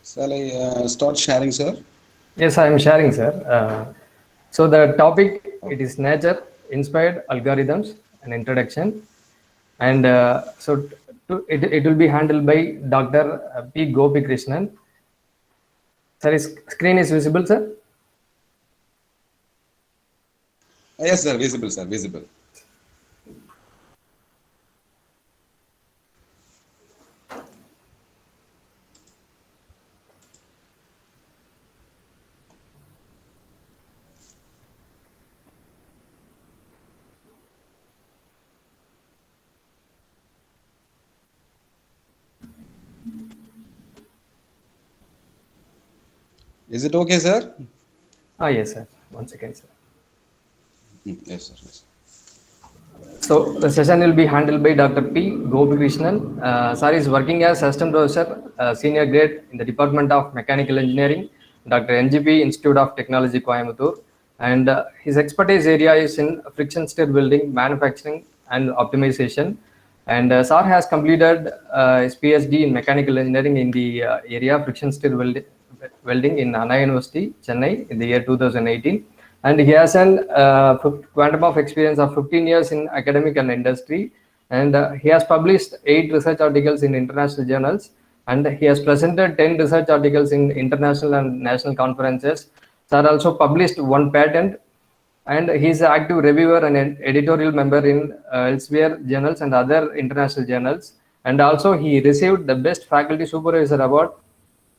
Shall I start sharing, sir? Yes, I am sharing, sir. So the topic it is nature inspired algorithms and introduction, and it will be handled by Dr. P. Gopi Krishnan. Sir, his screen is visible, sir. Yes, sir. Visible, sir. Visible. Is it okay, sir? Yes, sir. One second, sir. Yes, sir. Yes. So the session will be handled by Dr. P. Gopikrishnan. Sir is working as assistant professor, senior grade in the Department of Mechanical Engineering, Dr. NGP Institute of Technology, Coimbatore, and his expertise area is in friction stir welding, manufacturing, and optimization. And Sir has completed his PhD in mechanical engineering in the area of friction stir welding in Anna University, Chennai, in the year 2018, and he has an quantum of experience of 15 years in academic and industry, and he has published 8 research articles in international journals, and he has presented 10 research articles in international and national conferences. Sir also published one patent, and he is an active reviewer and an editorial member in elsewhere journals and other international journals. And also he received the best faculty supervisor award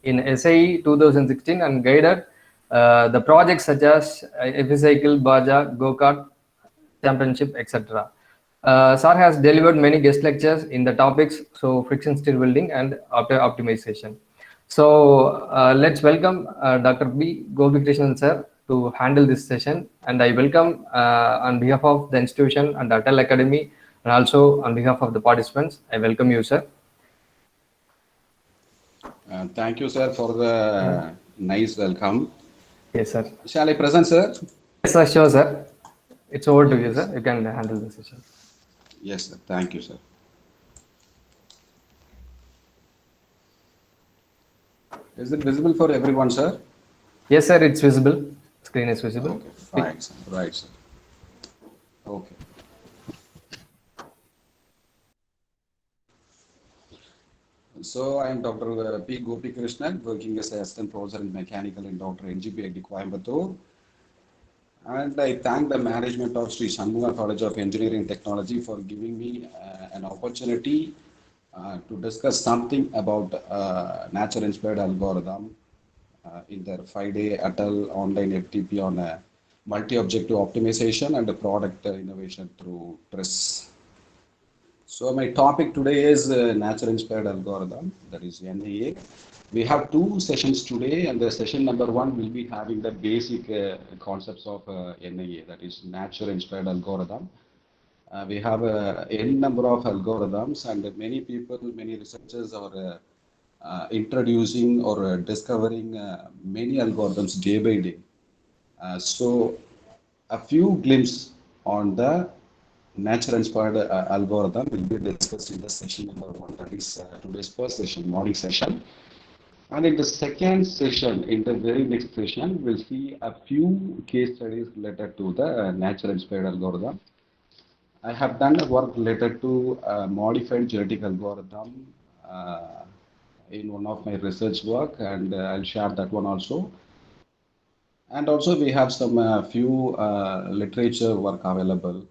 in SAE 2016 and guided the projects such as Epicycle, Baja, Go-Kart Championship, etc. Sir has delivered many guest lectures in the topics so friction stir welding and optimization. So let's welcome Dr. B. Gopikrishnan sir to handle this session, and I welcome on behalf of the institution and Atal Academy, and also on behalf of the participants, I welcome you, sir. Thank you, sir, for the nice welcome. Yes, sir. Shall I present, sir? Yes, sir, sure, sir. It's over to you, Okay, sir. sir. You can handle the session. Yes, sir. Thank you, sir. Is it visible for everyone, sir? Yes, sir, it's visible. Screen is visible. Okay, fine, sir. Right, sir. Okay. So I am Dr. P. Gopi Krishnan, working as assistant professor in mechanical in Dr. NGP at Coimbatore. And I thank the management of Sri Shanmuga College of Engineering and Technology for giving me an opportunity to discuss something about nature-inspired algorithm in their 5-day Atal online FTP on multi-objective optimization and product innovation through TRIS. So my topic today is nature-inspired algorithm, that is NIA. We have two sessions today, and the session number one will be having the basic concepts of NIA, that is nature-inspired algorithm. We have n number of algorithms, and many people, many researchers are introducing or discovering many algorithms day by day. So a few glimpses on the nature-inspired algorithm will be discussed in the session number one, that is today's first session, morning session. And in the second session, in the very next session, we'll see a few case studies related to the nature-inspired algorithm. I have done a work related to modified genetic algorithm in one of my research work, and I'll share that one also. And also we have some few literature work available.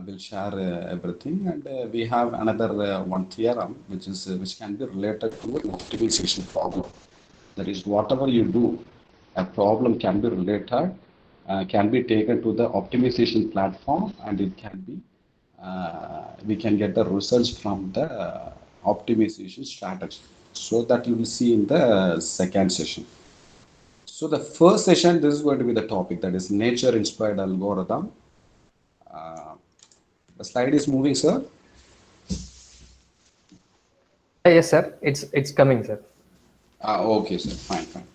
We'll share everything, and we have another one theorem which can be related to an optimization problem. That is, whatever you do, a problem can be related, can be taken to the optimization platform, and it can be we can get the results from the optimization strategy. So that you will see in the second session. So the first session, this is going to be the topic, that is nature-inspired algorithm. Uh, the slide is moving, sir. Yes, sir. It's coming, sir. Okay, sir. Fine, fine.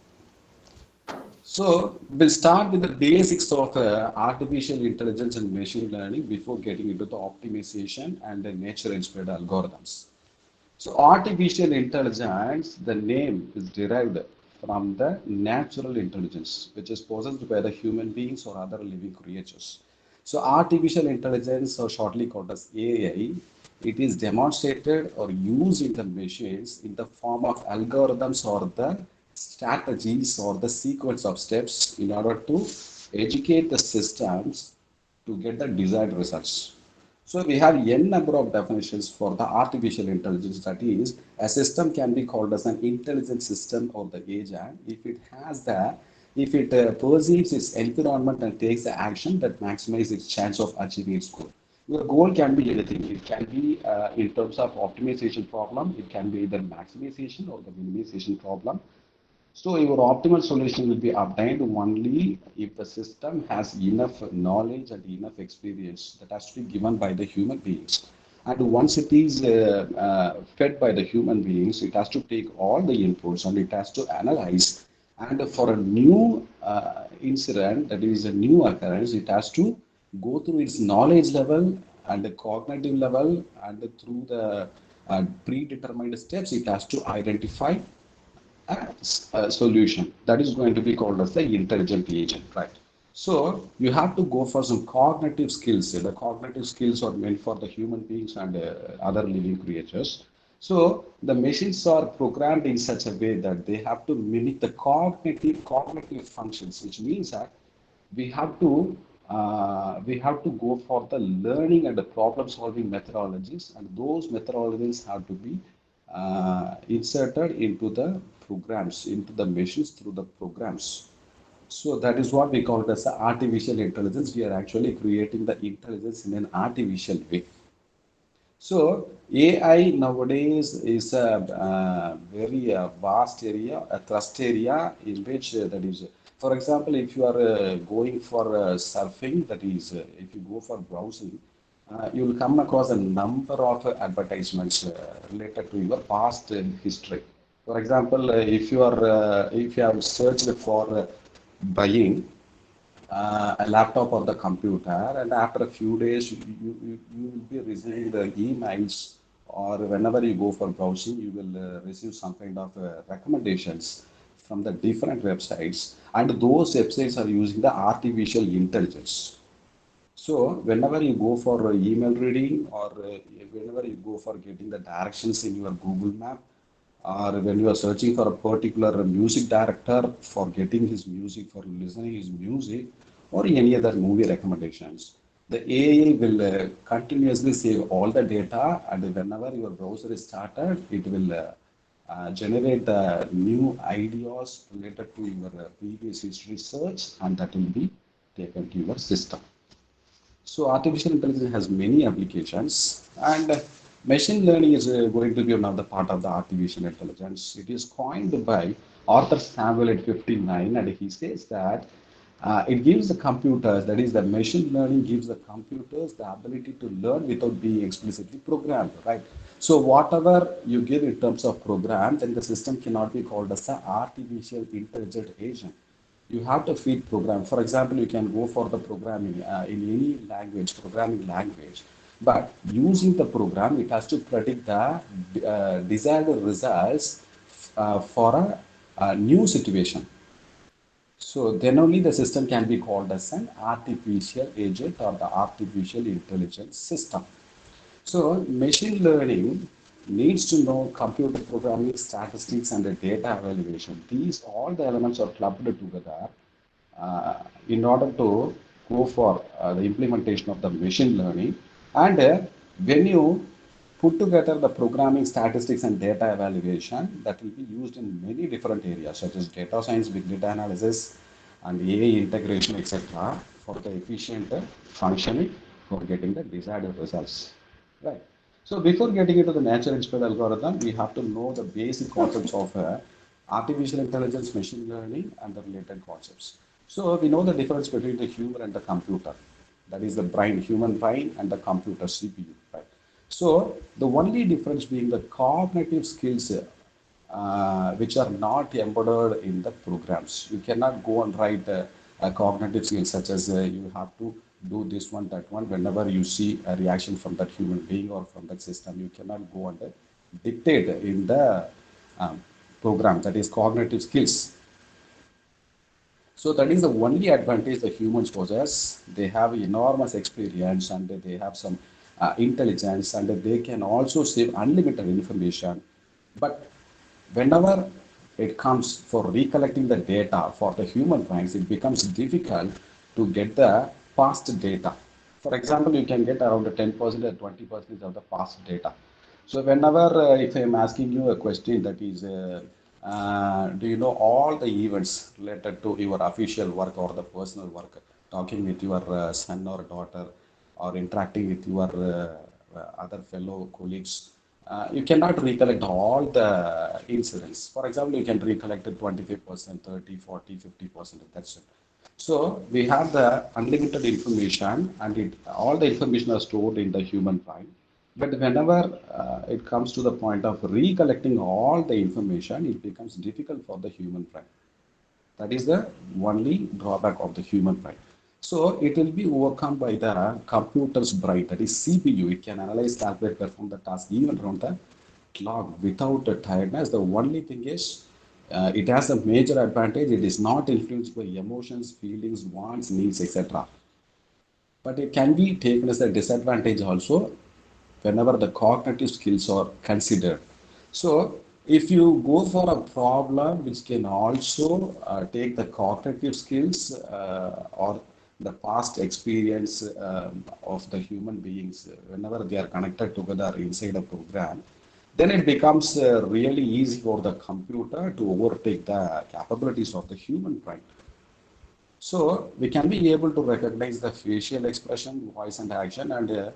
So we'll start with the basics of artificial intelligence and machine learning before getting into the optimization and the nature-inspired algorithms. So artificial intelligence, the name is derived from the natural intelligence, which is possessed by the human beings or other living creatures. So artificial intelligence, or shortly called as AI, it is demonstrated or used in the machines in the form of algorithms or the strategies or the sequence of steps in order to educate the systems to get the desired results. So we have n number of definitions for the artificial intelligence. That is, a system can be called as an intelligent system or the agent if it perceives its environment and takes the action that maximizes its chance of achieving its goal. Your goal can be anything. It can be in terms of optimization problem. It can be either maximization or the minimization problem. So your optimal solution will be obtained only if the system has enough knowledge and enough experience that has to be given by the human beings. And once it is fed by the human beings, it has to take all the inputs and it has to analyze. And for a new incident, that is a new occurrence, it has to go through its knowledge level and the cognitive level, and through the predetermined steps, it has to identify a solution that is going to be called as the intelligent agent, right? So you have to go for some cognitive skills. The cognitive skills are meant for the human beings and other living creatures. So the machines are programmed in such a way that they have to mimic the cognitive functions, which means that we have to go for the learning and the problem solving methodologies, and those methodologies have to be inserted into the programs, into the machines through the programs. So that is what we call it as the artificial intelligence. We are actually creating the intelligence in an artificial way. So AI nowadays is a very vast area, a thrust area in which that is, for example, if you are going for surfing, that is, if you go for browsing, you will come across a number of advertisements related to your past history. For example, if you have searched for buying a laptop or the computer, and after a few days you will be receiving the emails, or whenever you go for browsing you will receive some kind of recommendations from the different websites, and those websites are using the artificial intelligence. So whenever you go for email reading, or whenever you go for getting the directions in your Google Map, or when you are searching for a particular music director for getting his music, for listening his music, or any other movie recommendations, the AI will continuously save all the data, and whenever your browser is started, it will generate the new ideas related to your previous history search, and that will be taken to your system. So artificial intelligence has many applications, and machine learning is going to be another part of the artificial intelligence. It is coined by Arthur Samuel at 59, and he says that it gives the computers, that is, the machine learning gives the computers the ability to learn without being explicitly programmed, right? So whatever you give in terms of program, then the system cannot be called as an artificial intelligent agent. You have to feed program. For example, you can go for the programming in any language, programming language, but using the program, it has to predict the desired results for a new situation. So then only the system can be called as an artificial agent or the artificial intelligence system. So machine learning needs to know computer programming, statistics, and the data evaluation. These all the elements are clubbed together in order to go for the implementation of the machine learning. And when you put together the programming, statistics, and data evaluation, that will be used in many different areas such as data science, big data analysis, and AI integration, etc., for the efficient functioning for getting the desired results. Right. So before getting into the nature inspired algorithm, we have to know the basic concepts of artificial intelligence, machine learning, and the related concepts. So we know the difference between the human and the computer. That is the brain, human brain, and the computer CPU. Right. So the only difference being the cognitive skills which are not embedded in the programs. You cannot go and write a cognitive skills such as you have to do this one, that one. Whenever you see a reaction from that human being or from that system, you cannot go and dictate in the um, program, that is cognitive skills. So that is the only advantage the humans possess. They have enormous experience and they have some intelligence and they can also save unlimited information. But whenever it comes for recollecting the data for the human brains, it becomes difficult to get the past data. For example, you can get around 10% or 20% of the past data. So whenever, if I'm asking you a question that is, do you know all the events related to your official work or the personal work, talking with your son or daughter, or interacting with your other fellow colleagues, you cannot recollect all the incidents. For example, you can recollect 25%, 30, 40, 50%. That's it. So we have the unlimited information, and all the information are stored in the human brain. But whenever it comes to the point of recollecting all the information, it becomes difficult for the human brain. That is the only drawback of the human brain. So it will be overcome by the computer's brain, that is CPU. It can analyze, calculate, perform the task even around the clock without a tiredness. The only thing is, it has a major advantage. It is not influenced by emotions, feelings, wants, needs, etc. But it can be taken as a disadvantage also whenever the cognitive skills are considered. So, if you go for a problem which can also take the cognitive skills or the past experience of the human beings, whenever they are connected together inside a program, then it becomes really easy for the computer to overtake the capabilities of the human brain. So we can be able to recognize the facial expression, voice, and action. And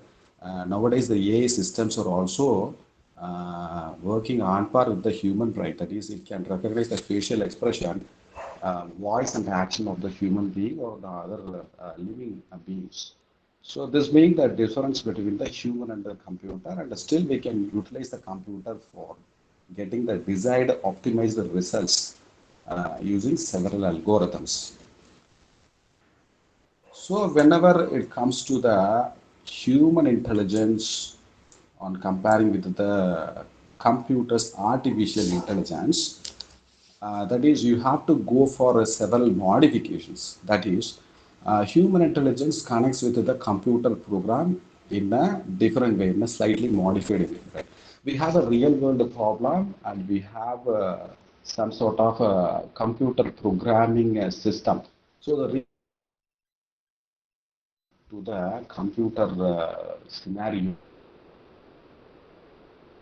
nowadays, the AI systems are also working on par with the human brain. That is, it can recognize the facial expression, voice, and action of the human being or the other living beings. So this being the difference between the human and the computer, and still we can utilize the computer for getting the desired optimized results using several algorithms. So whenever it comes to the human intelligence on comparing with the computer's artificial intelligence, that is, you have to go for several modifications. That is, human intelligence connects with the computer program in a different way, in a slightly modified way. Right? We have a real world problem and we have some sort of a computer programming system. So the to the computer scenario,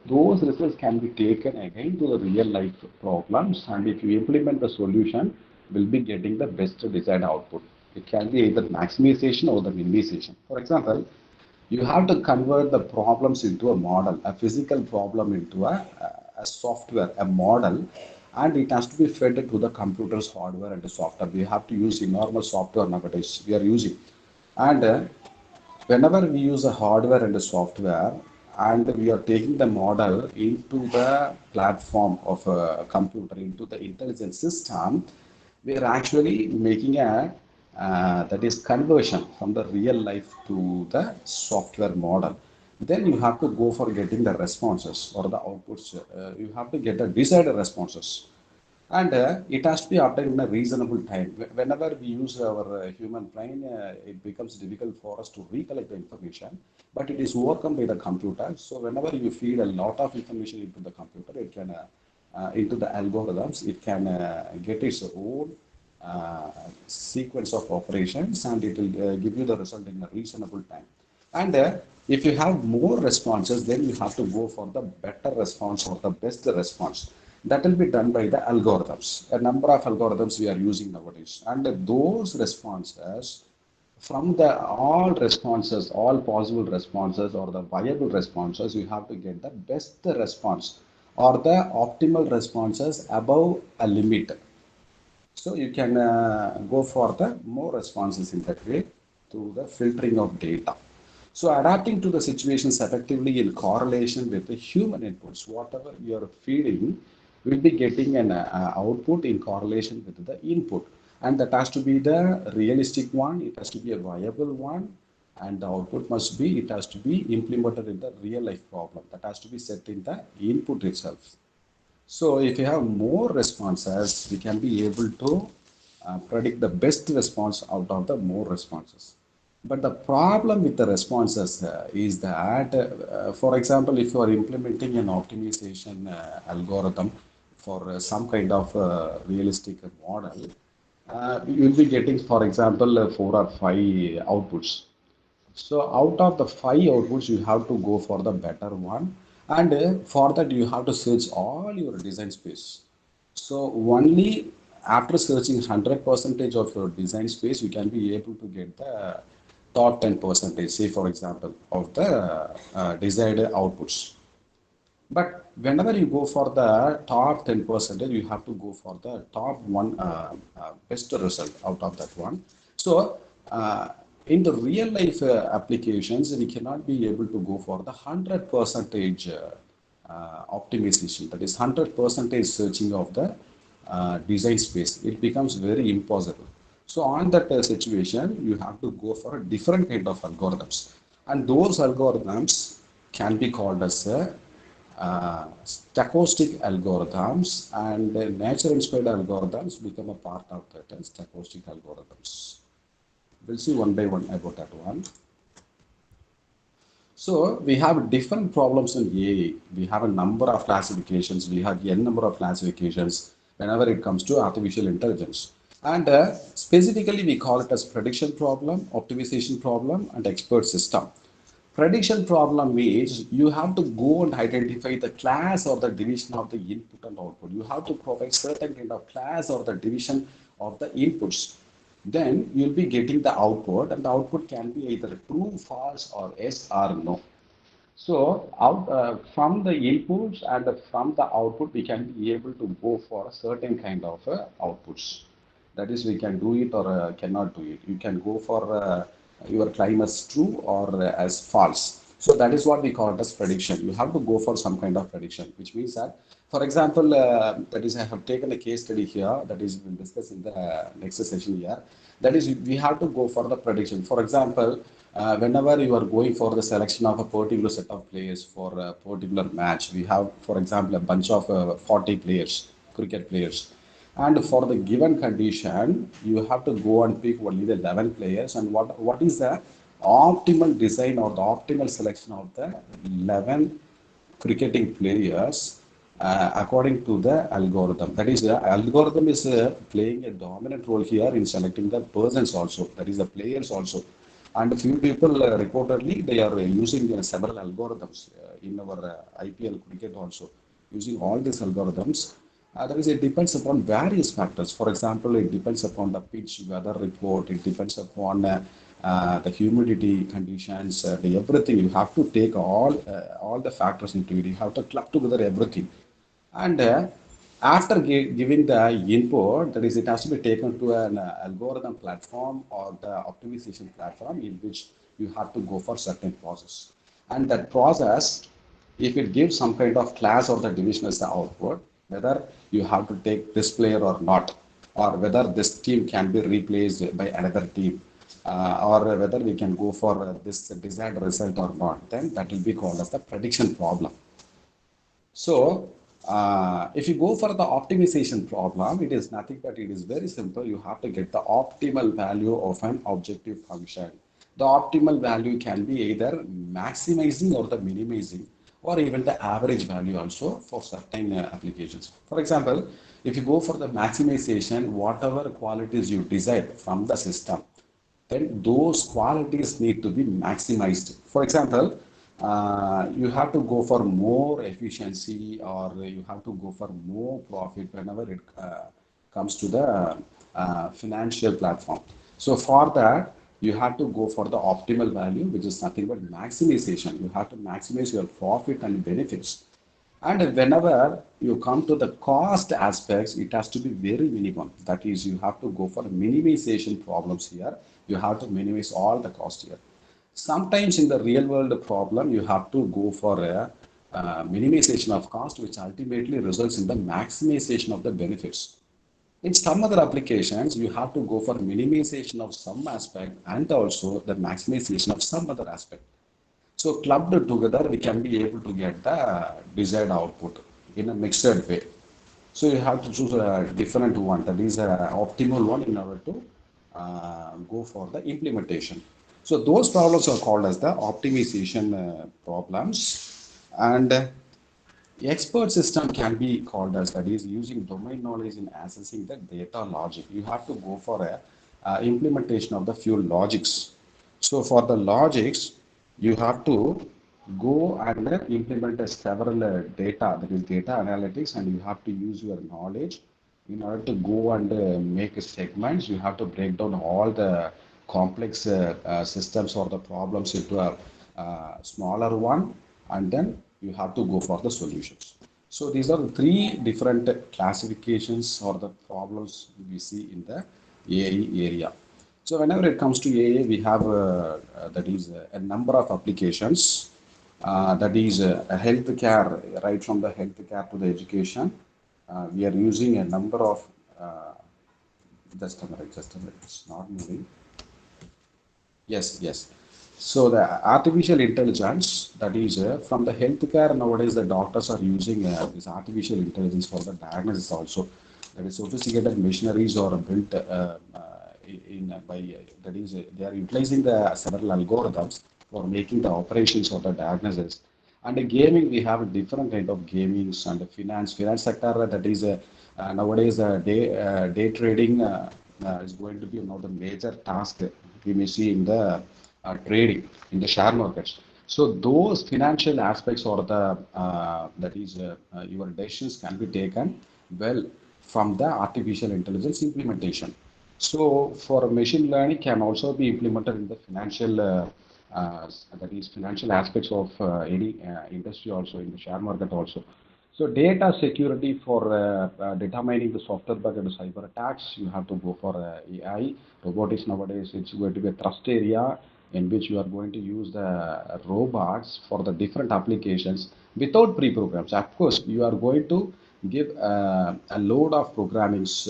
those results can be taken again to the real life problems, and if you implement the solution, will be getting the best desired output. It can be either maximization or the minimization. For example, you have to convert the problems into a model, a physical problem into a software, a model, and it has to be fed to the computer's hardware and the software. We have to use enormous software nowadays we are using. And whenever we use a hardware and a software and we are taking the model into the platform of a computer, into the intelligent system, we are actually making a that is conversion from the real life to the software model. Then you have to go for getting the responses or the outputs. You have to get the desired responses, and it has to be obtained in a reasonable time. Whenever we use our human brain, it becomes difficult for us to recollect the information, but it is overcome by the computer. So whenever you feed a lot of information into the computer, it can into the algorithms, it can get its own sequence of operations, and it will give you the result in a reasonable time. And if you have more responses, then you have to go for the better response or the best response. That will be done by the algorithms. A number of algorithms we are using nowadays. And those responses, from the all responses, all possible responses or the viable responses, you have to get the best response or the optimal responses above a limit. So you can go for the more responses in that way through the filtering of data. So adapting to the situations effectively in correlation with the human inputs, whatever you are feeding will be getting an output in correlation with the input. And that has to be the realistic one, it has to be a viable one, and the output must be, it has to be implemented in the real life problem. That has to be set in the input itself. So if you have more responses, we can be able to predict the best response out of the more responses. But the problem with the responses is that, for example, if you are implementing an optimization algorithm for some kind of realistic model, you will be getting, for example, four or five outputs. So out of the five outputs, you have to go for the better one, and for that you have to search all your design space. So only after searching 100% of your design space, you can be able to get the top 10%, say for example, of the desired outputs. But whenever you go for the top 10%, you have to go for the top one best result out of that one. So in the real life applications, we cannot be able to go for the 100% optimization. That is 100% searching of the design space. It becomes very impossible. So on that situation, you have to go for a different kind of algorithms. And those algorithms can be called as stochastic algorithms, and nature-inspired algorithms become a part of that stochastic algorithms. We'll see one by one about that one. So we have different problems in AI. We have a number of classifications. We have n number of classifications whenever it comes to artificial intelligence. And specifically, we call it as prediction problem, optimization problem, and expert system. Prediction problem means you have to go and identify the class or the division of the input and output. You have to provide certain kind of class or the division of the inputs. Then you'll be getting the output, and the output can be either true, false, or yes or no. So from the inputs and from the output, we can be able to go for a certain kind of outputs. That is, we can do it or cannot do it. You can go for your claim as true or as false. So that is what we call it as prediction. You have to go for some kind of prediction, which means that, for example, that is, I have taken a case study here that is we'll discuss in the next session here. That is, we have to go for the prediction. For example, whenever you are going for the selection of a particular set of players for a particular match, we have, for example, a bunch of 40 players, cricket players. And for the given condition, you have to go and pick only the 11 players. And what is the optimal design or the optimal selection of the 11 cricketing players according to the algorithm. That is, the algorithm is playing a dominant role here in selecting the persons also. That is, the players also. And a few people reportedly they are using several algorithms in our IPL cricket also, using all these algorithms. That is, it depends upon various factors. For example, it depends upon the pitch weather report. It depends upon the humidity conditions, the everything. You have to take all the factors into it. You have to club together everything. And after giving the input, that is, it has to be taken to an algorithm platform or the optimization platform in which you have to go for certain process. And that process, if it gives some kind of class or the division as the output, whether you have to take this player or not, or whether this team can be replaced by another team, or whether we can go for this desired result or not, then that will be called as the prediction problem. So, if you go for the optimization problem, it is nothing but it is very simple. You have to get the optimal value of an objective function. The optimal value can be either maximizing or the minimizing, or even the average value also for certain applications. For example, if you go for the maximization, whatever qualities you desire from the system, then those qualities need to be maximized. For example, you have to go for more efficiency, or you have to go for more profit whenever it comes to the financial platform. So for that, you have to go for the optimal value, which is nothing but maximization. You have to maximize your profit and benefits. And whenever you come to the cost aspects, it has to be very minimum. That is, you have to go for minimization problems here. You have to minimize all the cost here. Sometimes in the real world problem, you have to go for a minimization of cost, which ultimately results in the maximization of the benefits. In some other applications, you have to go for minimization of some aspect and also the maximization of some other aspect. So clubbed together, we can be able to get the desired output in a mixed way. So you have to choose a different one, that is a optimal one in order to go for the implementation. So those problems are called as the optimization problems. And expert system can be called as, that is using domain knowledge in assessing the data logic. You have to go for a implementation of the few logics. So for the logics, you have to go and implement several data, that is data analytics, and you have to use your knowledge in order to go and make segments. You have to break down all the complex systems or the problems into a smaller one, and then you have to go for the solutions. So these are the three different classifications or the problems we see in the AI area. So whenever it comes to AI, we have that is a number of applications. That is healthcare, right from the healthcare to the education. We are using a number of just a minute, it's not moving. Yes, yes. So the artificial intelligence, that is from the healthcare nowadays, the doctors are using this artificial intelligence for the diagnosis also. That is sophisticated machineries or built in by that is they are utilizing the several algorithms for making the operations or the diagnosis. And the gaming, we have a different kind of gamings, and the finance sector, that is nowadays day trading is going to be one of the major tasks we may see in the trading in the share markets. So those financial aspects or the that is your decisions can be taken well from the artificial intelligence implementation. So for machine learning can also be implemented in the financial that is financial aspects of any industry, also in the share market also. So data security for determining the software bug and cyber attacks, you have to go for AI. Robotics nowadays, it's going to be a trust area in which you are going to use the robots for the different applications without pre-programs. Of course, you are going to give a load of programmings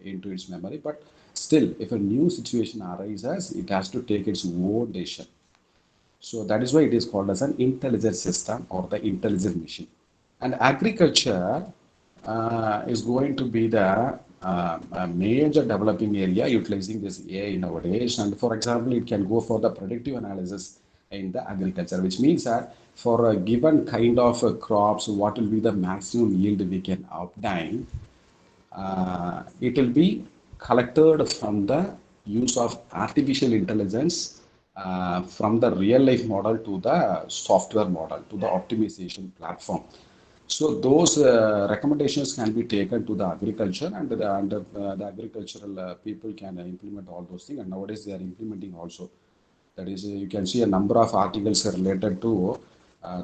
into its memory, but still, if a new situation arises, it has to take its own decision. So that is why it is called as an intelligent system or the intelligent machine. And agriculture is going to be the a major developing area utilizing this AI nowadays. And for example, it can go for the predictive analysis in the agriculture, which means that for a given kind of crops, what will be the maximum yield we can obtain. It will be collected from the use of artificial intelligence from the real life model to the software model to the optimization platform. So those recommendations can be taken to the agriculture, and the agricultural people can implement all those things. And nowadays they are implementing also. That is, you can see a number of articles related to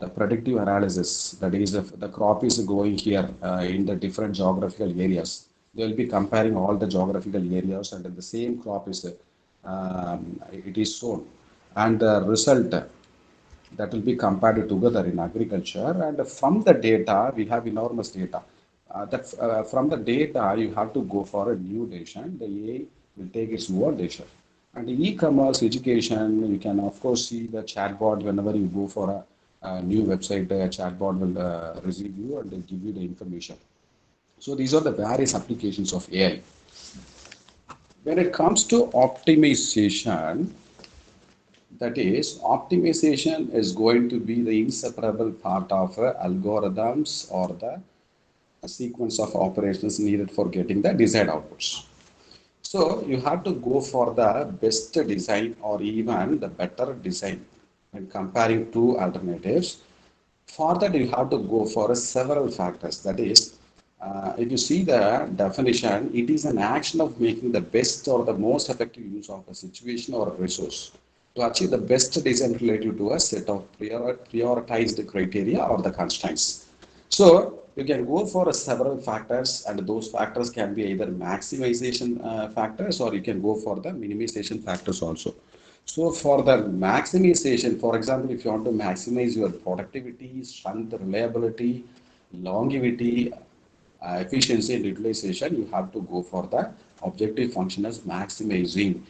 the predictive analysis. That is, if the crop is going here in the different geographical areas, they will be comparing all the geographical areas, and the same crop is it is sown, and the result that will be compared together in agriculture. And from the data, we have enormous data. That from the data, you have to go for a new decision. The AI will take its own decision. And the e-commerce education, you can of course see the chatbot whenever you go for a new website. A chatbot will receive you and give you the information. So these are the various applications of AI. When it comes to optimization, that is, optimization is going to be the inseparable part of algorithms or the sequence of operations needed for getting the desired outputs. So you have to go for the best design or even the better design when comparing two alternatives. For that, you have to go for several factors. That is, if you see the definition, it is an action of making the best or the most effective use of a situation or a resource to achieve the best design related to a set of prioritized criteria or the constraints. So you can go for several factors, and those factors can be either maximization factors, or you can go for the minimization factors also. So for the maximization, for example, if you want to maximize your productivity, strength, reliability, longevity, efficiency and utilization, you have to go for the objective function as maximizing,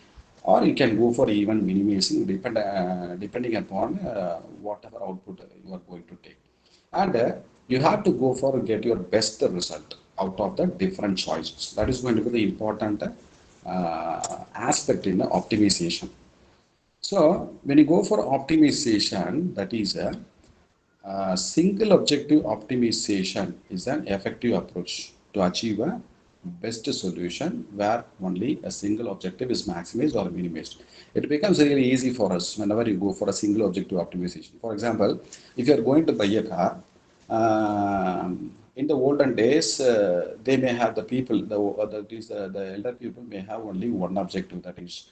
or you can go for even minimizing, depending upon whatever output you are going to take. And you have to go for get your best result out of the different choices. That is going to be the important aspect in the optimization. So when you go for optimization, that is a single objective optimization is an effective approach to achieve a best solution where only a single objective is maximized or minimized. It becomes really easy for us whenever you go for a single objective optimization. For example, if you are going to buy a car, in the olden days, they may have the people, the elder people may have only one objective, that is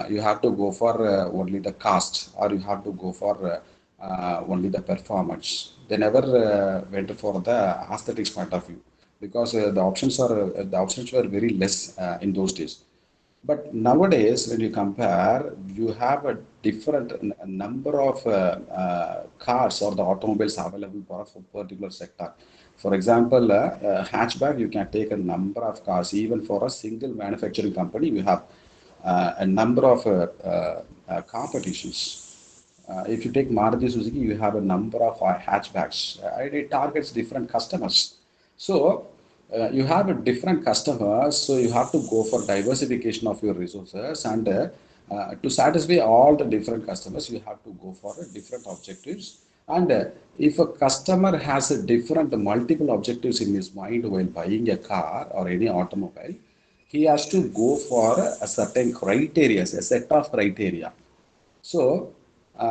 you have to go for only the cost, or you have to go for only the performance. They never went for the aesthetics point of view, because the options were very less in those days. But nowadays, when you compare, you have a different number of cars or the automobiles available for a particular sector. For example, hatchback, you can take a number of cars. Even for a single manufacturing company, you have a number of competitions. If you take Maruti Suzuki, you have a number of hatchbacks. It targets different customers. So you have a different customers, so you have to go for diversification of your resources, and to satisfy all the different customers, you have to go for different objectives. And if a customer has a different multiple objectives in his mind while buying a car or any automobile, he has to go for a certain criteria, a set of criteria. So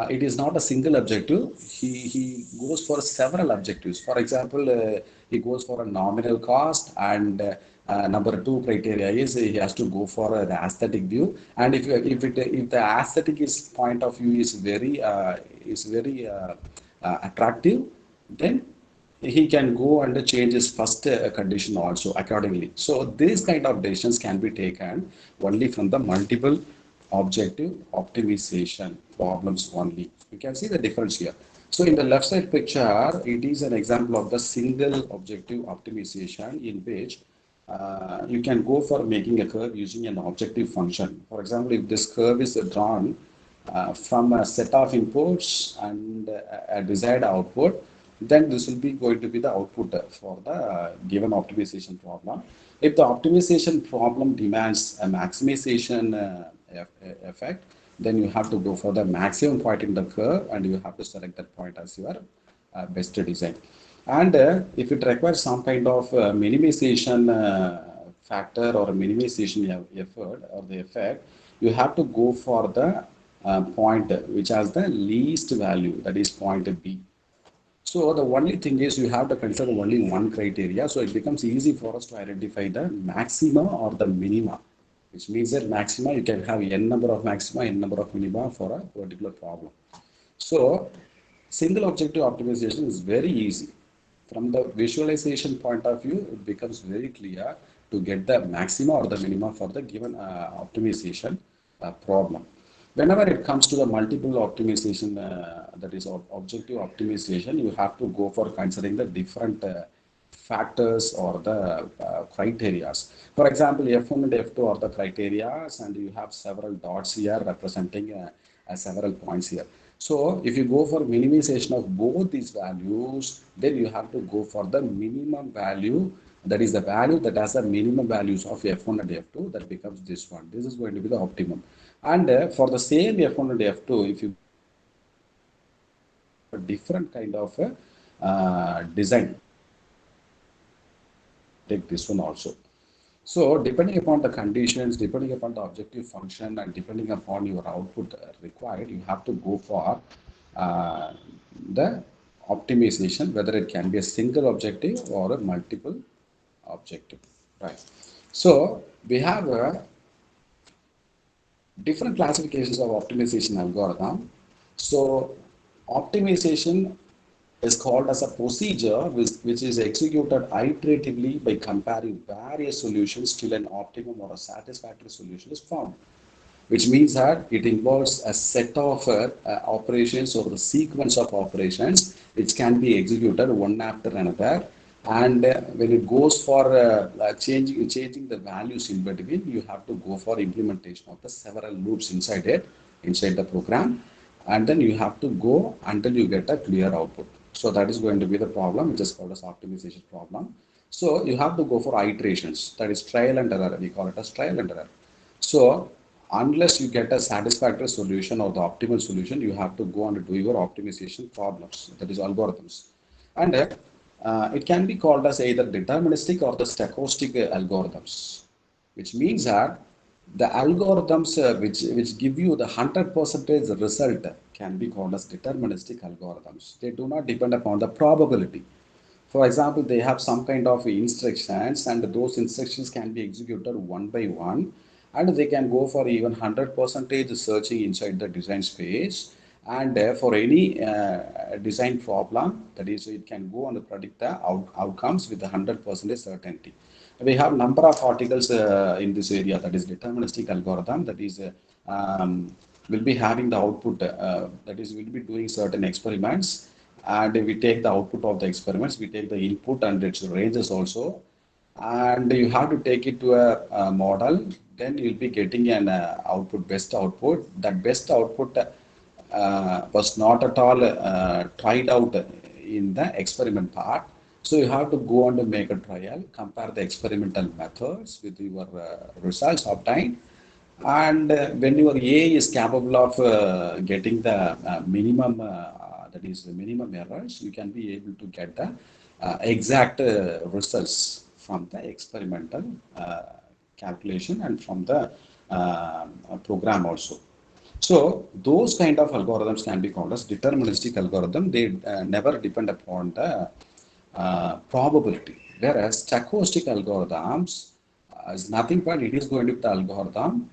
it is not a single objective. He goes for several objectives. For example, he goes for a nominal cost, and number two criteria is he has to go for the aesthetic view. And if the aesthetic is point of view is very attractive, then he can go and change his first condition also accordingly. So these kind of decisions can be taken only from the multiple objective optimization problems only. You can see the difference here. So in the left side picture, it is an example of the single objective optimization in which you can go for making a curve using an objective function. For example, if this curve is drawn from a set of inputs and a desired output, then this will be going to be the output for the given optimization problem. If the optimization problem demands a maximization effect, then you have to go for the maximum point in the curve, and you have to select that point as your best design. And if it requires some kind of minimization factor or minimization effort or the effect, you have to go for the point which has the least value, that is point B. So the only thing is you have to consider only one criteria, so it becomes easy for us to identify the maxima or the minima, which means that maxima, you can have n number of maxima, n number of minima for a particular problem. So single objective optimization is very easy. From the visualization point of view, it becomes very clear to get the maxima or the minima for the given optimization problem. Whenever it comes to the multiple optimization, that is objective optimization, you have to go for considering the different factors or the criterias. For example, F1 and F2 are the criterias, and you have several dots here representing several points here. So if you go for minimization of both these values, then you have to go for the minimum value, that is the value that has the minimum values of F1 and F2, that becomes this one. This is going to be the optimum. And for the same F1 and F2, if you a different kind of design, take this one also. So depending upon the conditions, depending upon the objective function, and depending upon your output required, you have to go for the optimization, whether it can be a single objective or a multiple objective, right? So we have different classifications of optimization algorithm. So optimization is called as a procedure which is executed iteratively by comparing various solutions till an optimum or a satisfactory solution is found, which means that it involves a set of operations or the sequence of operations which can be executed one after another, And when it goes for changing the values in between, you have to go for implementation of the several loops inside the program, and then you have to go until you get a clear output. So that is going to be the problem, which is called as optimization problem. So you have to go for iterations, that is trial and error, we call it as trial and error. So unless you get a satisfactory solution or the optimal solution, you have to go and do your optimization problems, that is algorithms. And it can be called as either deterministic or the stochastic algorithms, which means that the algorithms which give you the 100% result can be called as deterministic algorithms. They do not depend upon the probability. For example, they have some kind of instructions, and those instructions can be executed one by one, and they can go for even 100% searching inside the design space. And for any design problem, that is, it can go and predict the outcomes with 100% certainty. We have number of articles in this area, that is deterministic algorithm, that is will be having the output, that is, will be doing certain experiments, and we take the output of the experiments, we take the input and its ranges also, and you have to take it to a model. Then you'll be getting an output, best output. That best output was not at all tried out in the experiment part. So you have to go on to make a trial, compare the experimental methods with your results obtained, and when your A is capable of getting the minimum, that is the minimum errors, you can be able to get the exact results from the experimental calculation and from the program also. So those kind of algorithms can be called as deterministic algorithm. They never depend upon the probability. Whereas stochastic algorithms is nothing but it is going to be the algorithm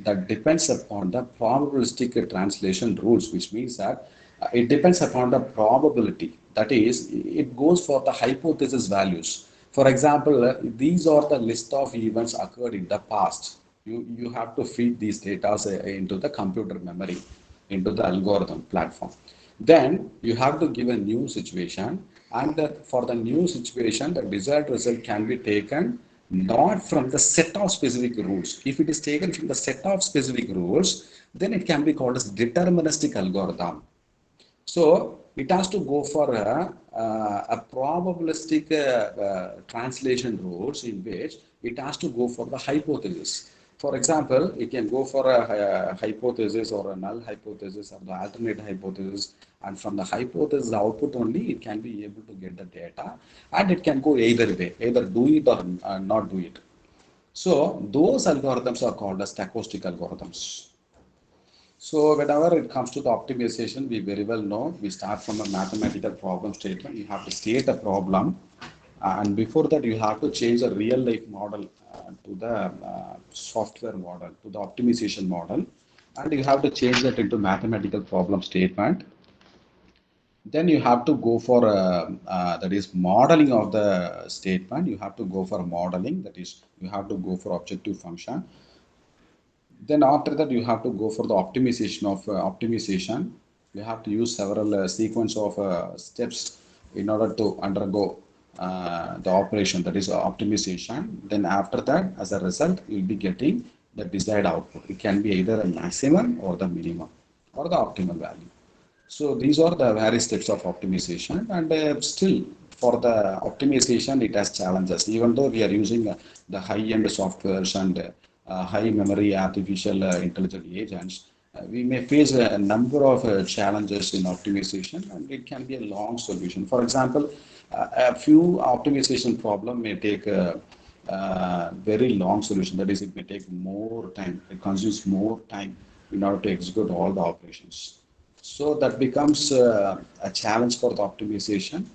that depends upon the probabilistic translation rules, which means that it depends upon the probability. That is, it goes for the hypothesis values. For example, these are the list of events occurred in the past. You have to feed these data into the computer memory, into the algorithm platform. Then you have to give a new situation, and for the new situation, the desired result can be taken not from the set of specific rules. If it is taken from the set of specific rules, then it can be called as deterministic algorithm. So it has to go for a probabilistic translation rules in which it has to go for the hypothesis. For example, it can go for a hypothesis or a null hypothesis or the alternate hypothesis, and from the hypothesis output only it can be able to get the data, and it can go either way, either do it or not do it. So those algorithms are called as stochastic algorithms. So whenever it comes to the optimization, we very well know we start from a mathematical problem statement. You have to state a problem, and before that you have to change a real life model to the software model, to the optimization model, and you have to change that into mathematical problem statement. Then you have to go for that is modeling of the statement. You have to go for modeling, that is you have to go for objective function. Then after that, you have to go for the optimization of optimization. You have to use several sequence of steps in order to undergo the operation, that is optimization. Then after that, as a result, you'll be getting the desired output. It can be either a maximum or the minimum or the optimal value. So these are the various steps of optimization, and still for the optimization, it has challenges. Even though we are using the high-end softwares and high memory artificial intelligent agents, we may face a number of challenges in optimization, and it can be a long solution. For example, a few optimization problem may take a very long solution. That is, it may take more time. It consumes more time in order to execute all the operations. So that becomes a challenge for the optimization.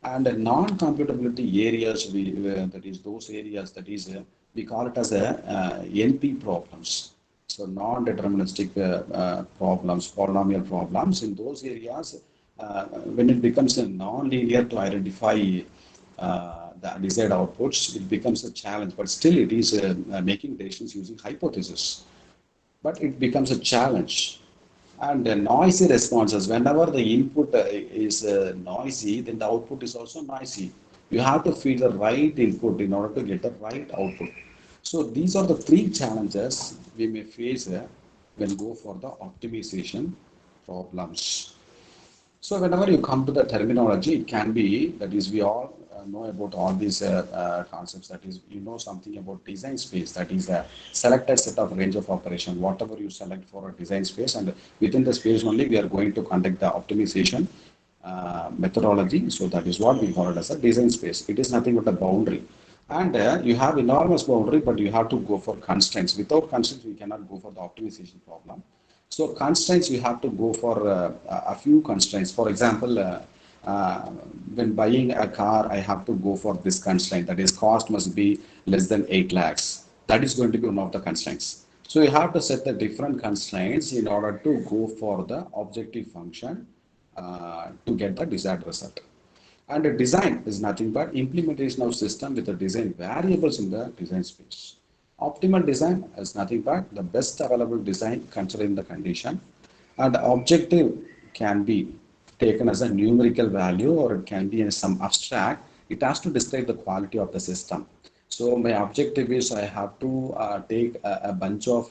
And non-computability areas, that is those areas, that is we call it as a NP problems. So non-deterministic problems, polynomial problems. In those areas, when it becomes a non-linear to identify the desired outputs, it becomes a challenge. But still, it is making decisions using hypothesis. But it becomes a challenge. And noisy responses, whenever the input is noisy, then the output is also noisy. You have to feed the right input in order to get the right output. So these are the three challenges we may face when go for the optimization problems. So whenever you come to the terminology, it can be, that is, we all know about all these concepts. That is, you know something about design space. That is a selected set of range of operation. Whatever you select for a design space, and within the space only, we are going to conduct the optimization methodology. So that is what we call it as a design space. It is nothing but a boundary. And you have enormous boundary, but you have to go for constraints. Without constraints, we cannot go for the optimization problem. So constraints, you have to go for a few constraints. For example, uh, when buying a car, I have to go for this constraint. That is, cost must be less than 8 lakhs. That is going to be one of the constraints. So you have to set the different constraints in order to go for the objective function to get the desired result. And a design is nothing but implementation of system with the design variables in the design space. Optimal design is nothing but the best available design considering the condition. And the objective can be taken as a numerical value, or it can be in some abstract. It has to describe the quality of the system. So my objective is I have to take a bunch of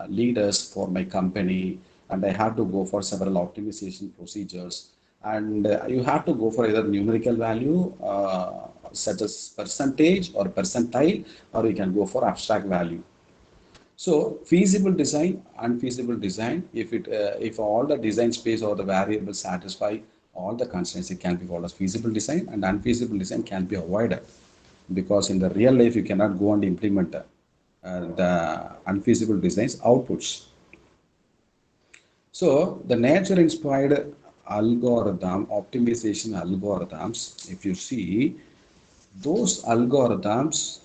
leaders for my company, and I have to go for several optimization procedures. And you have to go for either numerical value, such as percentage or percentile, or you can go for abstract value. So feasible design, unfeasible design, if all the design space or the variables satisfy all the constraints, it can be called as feasible design, and unfeasible design can be avoided, because in the real life you cannot go and implement the unfeasible designs outputs. So the nature inspired algorithm, optimization algorithms, if you see, those algorithms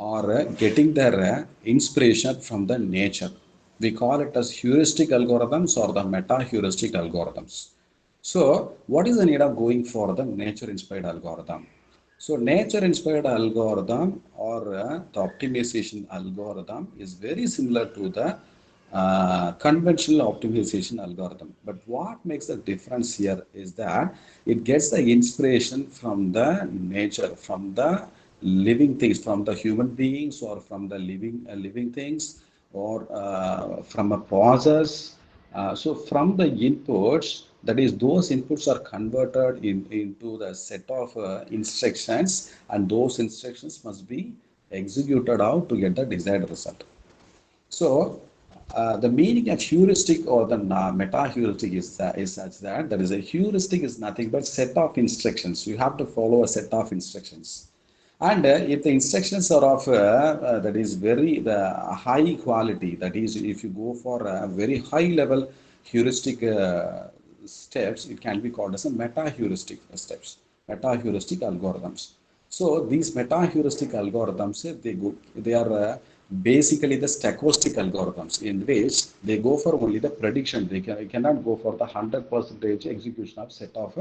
are getting their inspiration from the nature. We call it as heuristic algorithms or the meta heuristic algorithms. So, what is the need of going for the nature inspired algorithm? So, nature inspired algorithm or the optimization algorithm is very similar to the conventional optimization algorithm. But what makes the difference here is that it gets the inspiration from the nature, from the living things, from the human beings, or from the living things, or from a process. So from the inputs, that is, those inputs are converted into the set of instructions, and those instructions must be executed out to get the desired result. So, the meaning of heuristic or the meta heuristic is such that there is a heuristic is nothing but set of instructions. You have to follow a set of instructions. And if the instructions are of that is very the high quality, that is, if you go for a very high level heuristic steps, it can be called as a meta heuristic steps, meta heuristic algorithms. So these meta heuristic algorithms, they are basically the stochastic algorithms, in which they go for only the prediction. They cannot go for the 100% execution of set of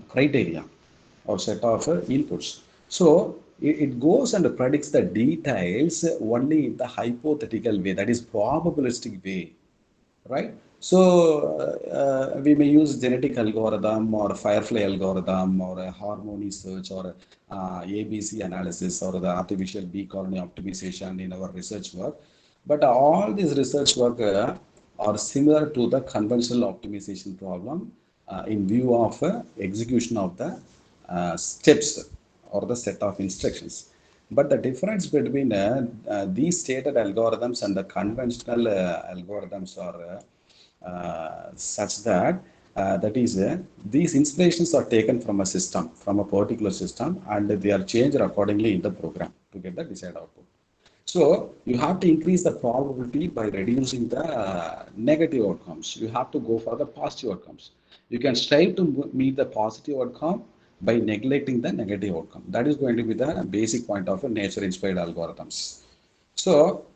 criteria or set of inputs. So it goes and predicts the details only in the hypothetical way, that is probabilistic way, right? So we may use genetic algorithm or Firefly algorithm or a harmony search or ABC analysis or the artificial bee colony optimization in our research work. But all these research work are similar to the conventional optimization problem in view of execution of the steps or the set of instructions. But the difference between these stated algorithms and the conventional algorithms are such that that is these inspirations are taken from a system, from a particular system, and they are changed accordingly in the program to get the desired output. So you have to increase the probability by reducing the negative outcomes. You have to go for the positive outcomes. You can strive to meet the positive outcome by neglecting the negative outcome. That is going to be the basic point of a nature-inspired algorithms. So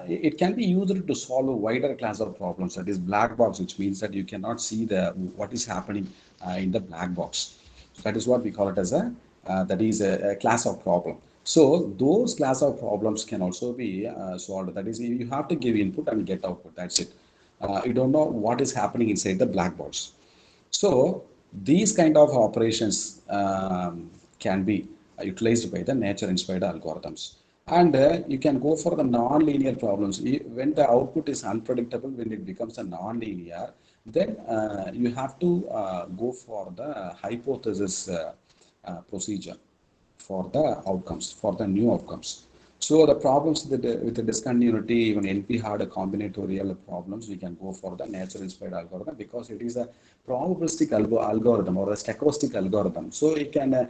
it can be used to solve a wider class of problems. That is black box, which means that you cannot see the what is happening in the black box. That is what we call it as that is a class of problem. So those class of problems can also be solved. That is, you have to give input and get output. That's it. You don't know what is happening inside the black box. So These kind of operations can be utilized by the nature-inspired algorithms. And you can go for the non-linear problems. When the output is unpredictable, when it becomes a non-linear, then you have to go for the hypothesis procedure for the outcomes, for the new outcomes. So the problems with the discontinuity, even NP had a combinatorial problems, we can go for the nature-inspired algorithm because it is a probabilistic algorithm or a stochastic algorithm. So it can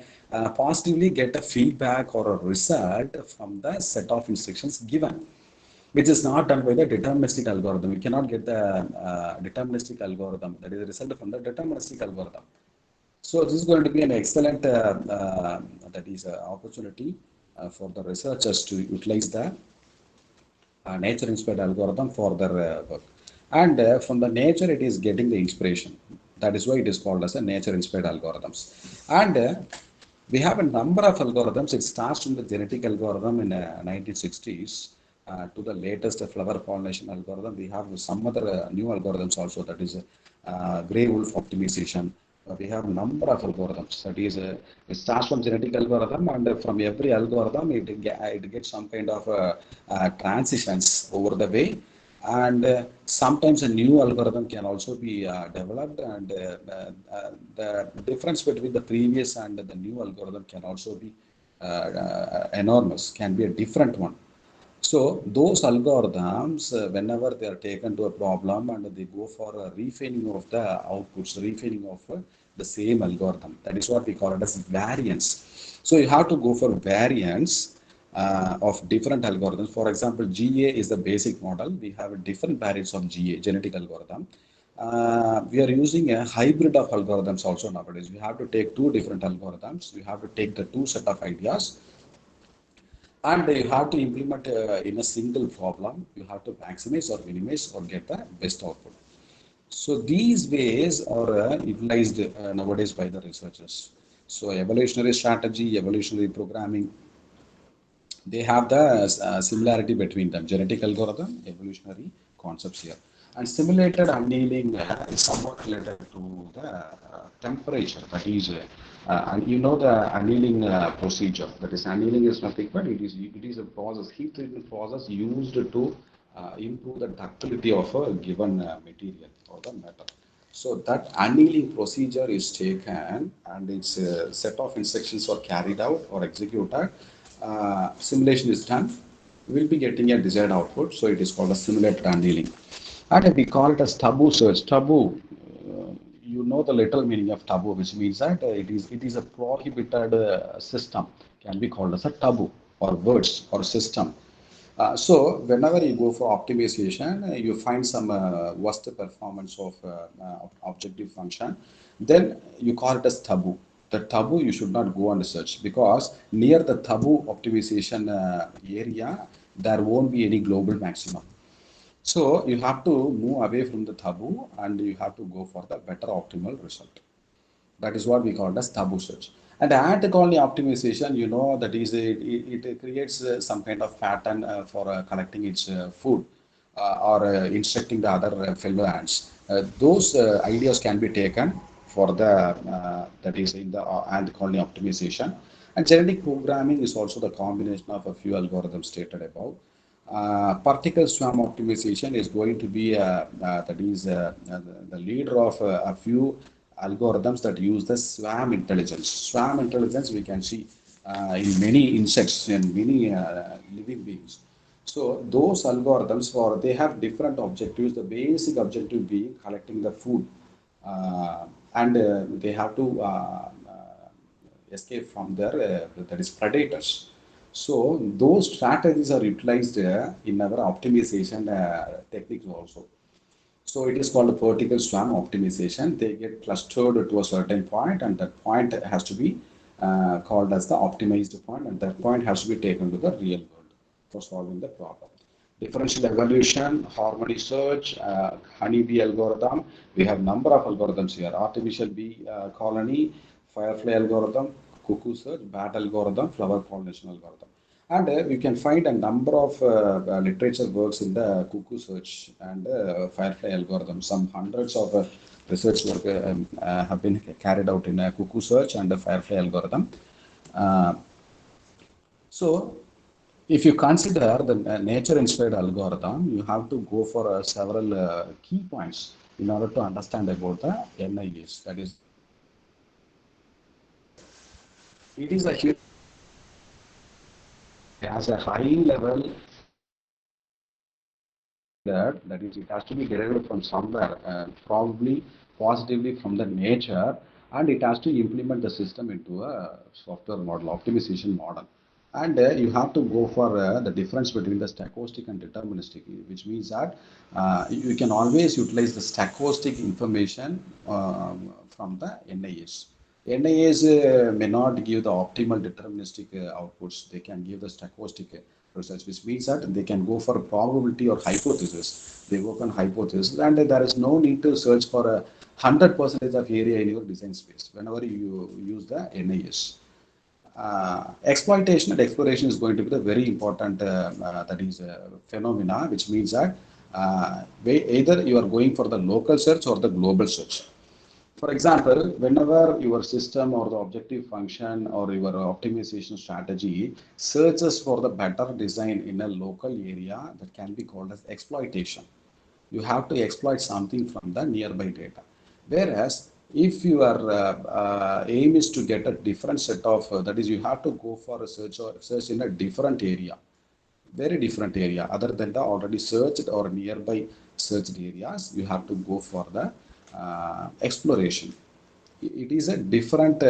positively get a feedback or a result from the set of instructions given, which is not done by the deterministic algorithm. We cannot get the deterministic algorithm, that is a result from the deterministic algorithm. So this is going to be an excellent that is opportunity for the researchers to utilize the nature-inspired algorithm for their work. And from the nature, it is getting the inspiration. That is why it is called as a nature-inspired algorithms. And we have a number of algorithms. It starts from the genetic algorithm in 1960s to the latest flower pollination algorithm. We have some other new algorithms also, that is gray wolf optimization. We have a number of algorithms. That is, it starts from genetic algorithm, and from every algorithm, it gets some kind of transitions over the way. And sometimes a new algorithm can also be developed, and the difference between the previous and the new algorithm can also be enormous, can be a different one. So those algorithms, whenever they are taken to a problem and they go for a refining of the outputs, refining of the same algorithm, that is what we call it as variance. So you have to go for variance of different algorithms. For example, GA is the basic model. We have different variants of GA, genetic algorithm. We are using a hybrid of algorithms also nowadays. We have to take two different algorithms. We have to take the two set of ideas, and you have to implement in a single problem. You have to maximize or minimize or get the best output. So these ways are utilized nowadays by the researchers. So evolutionary strategy, evolutionary programming, they have the similarity between them. Genetic algorithm, evolutionary concepts here. And simulated annealing is somewhat related to the temperature. That is, and you know the annealing procedure. That is, annealing is nothing but it is a process, heat treatment process used to improve the ductility of a given material or the metal. So that annealing procedure is taken, and its set of instructions are carried out or executed. Simulation is done. We will be getting a desired output. So it is called a simulated annealing. And we call it as taboo search. Taboo, you know the literal meaning of taboo, which means that it is a prohibited system. Can be called as a taboo or words or system. So whenever you go for optimization, you find some worst performance of objective function, then you call it as taboo. The taboo you should not go and search, because near the taboo optimization area, there won't be any global maximum. So you have to move away from the taboo and you have to go for the better optimal result. That is what we call as taboo search. And ant-colony optimization, you know, that is it creates some kind of pattern for collecting its food or instructing the other fellow ants. Those ideas can be taken for the that is in the ant-colony optimization. And genetic programming is also the combination of a few algorithms stated above. Particle swarm optimization is going to be that is the leader of a few algorithms that use the swarm intelligence. Swarm intelligence we can see in many insects and many living beings. So those algorithms, for they have different objectives. The basic objective being collecting the food, and they have to escape from their that is predators. So those strategies are utilized in our optimization techniques also. So it is called a vertical swarm optimization. They get clustered to a certain point, and that point has to be called as the optimized point, and that point has to be taken to the real world for solving the problem. Differential evolution, harmony search, honeybee algorithm. We have number of algorithms here. Artificial bee colony, firefly algorithm, cuckoo search, bat algorithm, flower pollination algorithm. And we can find a number of literature works in the cuckoo search and firefly algorithm. Some hundreds of research work have been carried out in a cuckoo search and a Firefly algorithm. Uh, so, if you consider the nature-inspired algorithm, you have to go for several key points in order to understand about the NIS. That is, it is a huge, has a high level that is, it has to be derived from somewhere, probably positively from the nature, and it has to implement the system into a software model, optimization model. And you have to go for the difference between the stochastic and deterministic, which means that you can always utilize the stochastic information from the NIS. NIS may not give the optimal deterministic outputs. They can give the stochastic results, which means that they can go for probability or hypothesis. They work on hypothesis, and there is no need to search for 100% of area in your design space whenever you use the NIS. Exploitation and exploration is going to be the very important that is phenomena, which means that either you are going for the local search or the global search. For example, whenever your system or the objective function or your optimization strategy searches for the better design in a local area, that can be called as exploitation. You have to exploit something from the nearby data. Whereas, if your aim is to get a different set of, that is, you have to go for a search or search in a different area, very different area other than the already searched or nearby searched areas, you have to go for the exploration. It is a different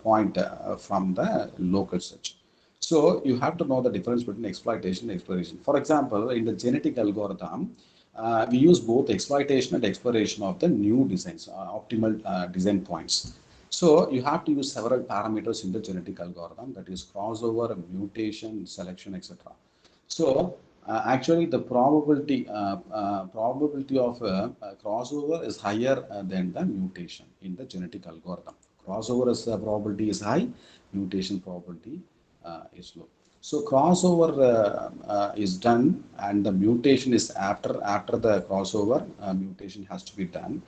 point from the local search. So you have to know the difference between exploitation and exploration. For example, in the genetic algorithm, we use both exploitation and exploration of the new designs, optimal design points. So you have to use several parameters in the genetic algorithm, that is crossover, mutation, selection, etc. So actually, the probability of crossover is higher than the mutation in the genetic algorithm. Crossover is probability is high, mutation probability is low. So crossover is done, and the mutation is after the crossover. Mutation has to be done.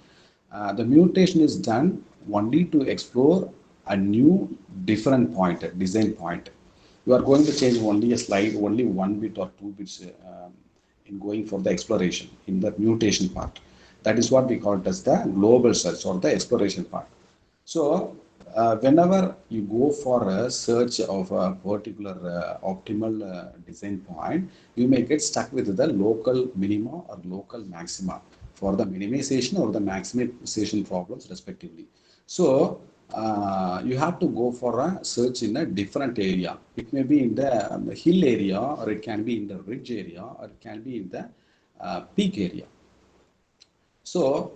The mutation is done only to explore a new different point, design point. You are going to change only a slide, only 1 bit or 2 bits in going for the exploration in the mutation part. That is what we call it as the global search or the exploration part. So, whenever you go for a search of a particular optimal design point, you may get stuck with the local minima or local maxima for the minimization or the maximization problems respectively. So, you have to go for a search in a different area. It may be in the hill area, or it can be in the ridge area, or it can be in the peak area. So,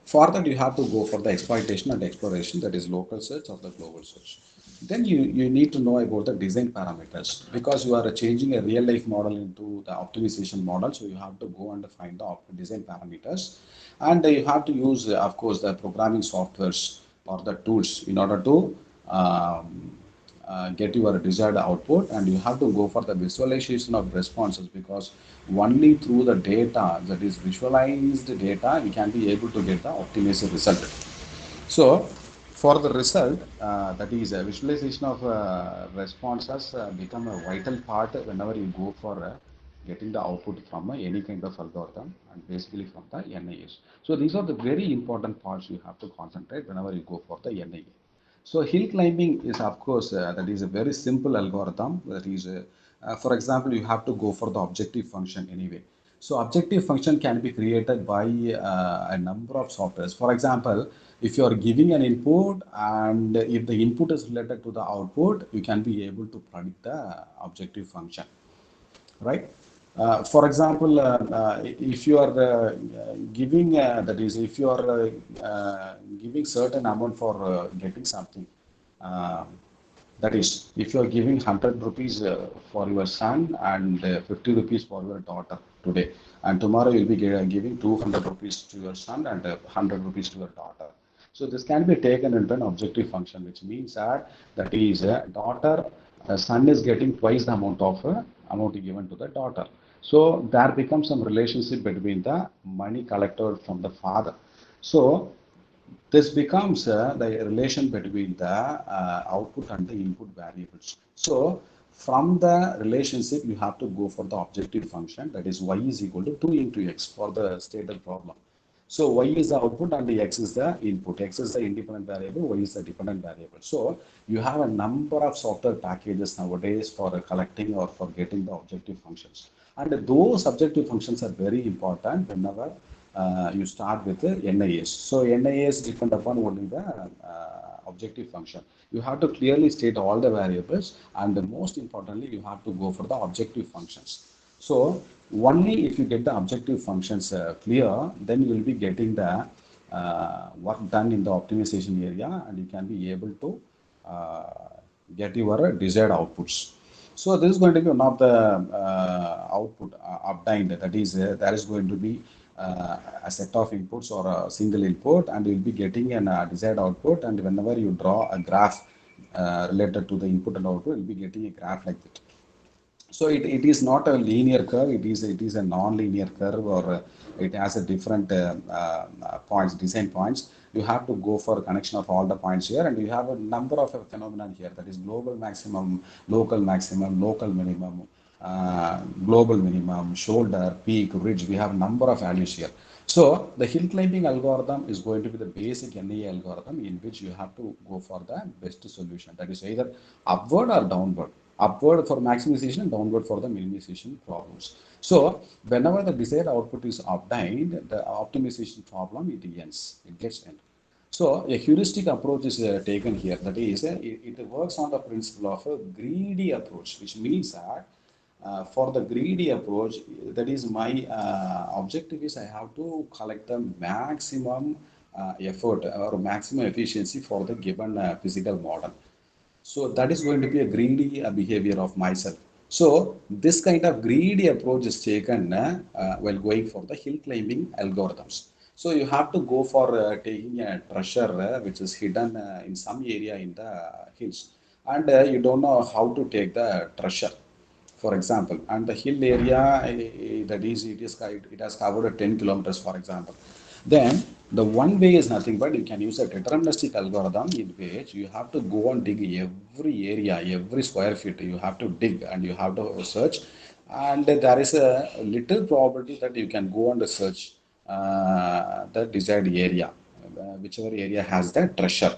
for that, you have to go for the exploitation and exploration, that is local search or the global search. Then you need to know about the design parameters, because you are changing a real life model into the optimization model. So you have to go and find the design parameters, and you have to use, of course, the programming softwares or the tools in order to get your desired output, and you have to go for the visualization of responses, because only through the data, that is visualized data, you can be able to get the optimized result. So for the result, that is visualization of responses become a vital part whenever you go for getting the output from any kind of algorithm, and basically from the NIS. So these are the very important parts you have to concentrate whenever you go for the NIA. So hill climbing is, of course, that is a very simple algorithm. That is, for example, you have to go for the objective function anyway. So objective function can be created by a number of softwares. For example, if you are giving an input, and if the input is related to the output, you can be able to predict the objective function, right? For example, if you are giving, that is, if you are giving certain amount for getting something, uh, that is, if you are giving 100 rupees for your son and 50 rupees for your daughter today, and tomorrow you'll be giving 200 rupees to your son and 100 rupees to your daughter. So this can be taken into an objective function, which means that that is daughter, son is getting twice the amount of amount given to the daughter. So there becomes some relationship between the money collected from the father. So This becomes the relation between the output and the input variables. So from the relationship, you have to go for the objective function, that is y is equal to 2 into x for the stated problem. So y is the output and the x is the input. X is the independent variable, y is the dependent variable. So you have a number of software packages nowadays for collecting or for getting the objective functions. And those objective functions are very important whenever you start with the NIS. So NIS depend upon only the objective function. You have to clearly state all the variables, and most importantly, you have to go for the objective functions. So only if you get the objective functions clear, then you will be getting the work done in the optimization area, and you can be able to uh, get your desired outputs. So this is going to be one of the output obtained. That is, there is going to be a set of inputs or a single input, and you'll be getting an desired output. And whenever you draw a graph related to the input and output, you'll be getting a graph like that. So it is not a linear curve, it is a non-linear curve, or it has a different points, design points. You have to go for a connection of all the points here, and you have a number of phenomena here, that is global maximum, local minimum, global minimum, shoulder, peak, ridge. We have number of values here. So the hill climbing algorithm is going to be the basic NEA algorithm in which you have to go for the best solution. That is either upward or downward. Upward for maximization, downward for the minimization problems. So whenever the desired output is obtained, the optimization problem, it ends, it gets end. So a heuristic approach is taken here. That is, it works on the principle of a greedy approach, which means that for the greedy approach, that is my objective is I have to collect the maximum effort or maximum efficiency for the given physical model. So that is going to be a greedy behavior of myself. So this kind of greedy approach is taken while going for the hill climbing algorithms. So you have to go for taking a treasure which is hidden in some area in the hills, and you don't know how to take the treasure, for example, and the hill area, that is, it has covered 10 kilometers, for example. Then the one way is nothing but you can use a deterministic algorithm in which you have to go and dig every area, every square feet. You have to dig and you have to search, and there is a little probability that you can go and search the desired area, whichever area has the treasure,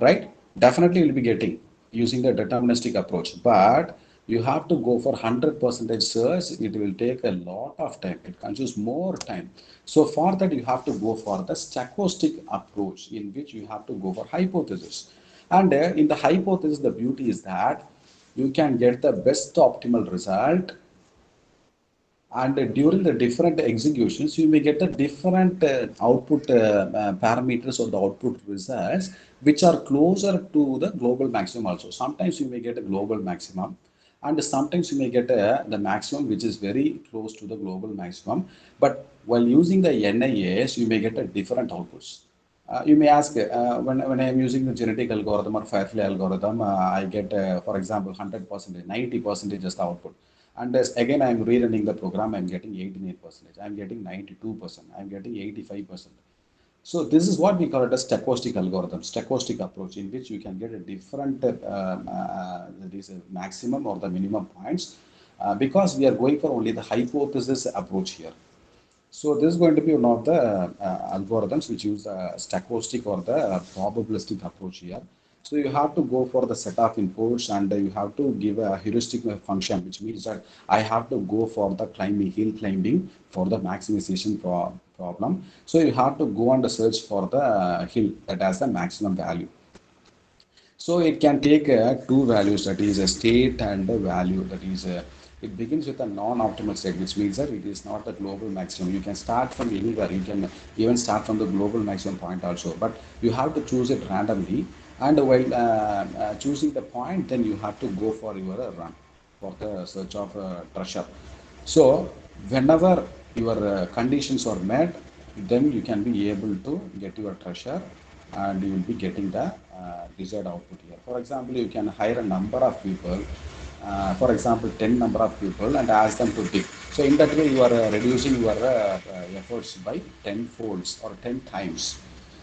right? Definitely you'll be getting using the deterministic approach, but you have to go for 100% search. It will take a lot of time, it consumes more time. So for that you have to go for the stochastic approach, in which you have to go for hypothesis. And in the hypothesis, the beauty is that you can get the best optimal result, and during the different executions you may get a different output parameters or the output results which are closer to the global maximum. Also sometimes you may get a global maximum, and sometimes you may get the maximum which is very close to the global maximum. But while using the NIAs, you may get a different outputs. You may ask, when I am using the genetic algorithm or Firefly algorithm, I get, for example, 100%, 90% is the output. And as again, I am rerunning the program, I am getting 89%, I am getting 92%, I am getting 85%. So this is what we call it a stochastic algorithm, stochastic approach, in which you can get a different that is a maximum or the minimum points, because we are going for only the hypothesis approach here. So this is going to be one of the algorithms which use the stochastic or the probabilistic approach here. So you have to go for the set of inputs, and you have to give a heuristic function, which means that I have to go for the climbing, hill climbing for the maximization problem. So you have to go and search for the hill that has the maximum value. So it can take two values, that is a state and a value, that is it begins with a non-optimal state, which means that it is not the global maximum. You can start from anywhere, you can even start from the global maximum point also, but you have to choose it randomly. And while choosing the point, then you have to go for your run for the search of treasure. So whenever your conditions are met, then you can be able to get your treasure, and you will be getting the desired output here. For example, you can hire a number of people, for example, 10 number of people, and ask them to dig. So in that way, you are reducing your efforts by 10 folds or 10 times.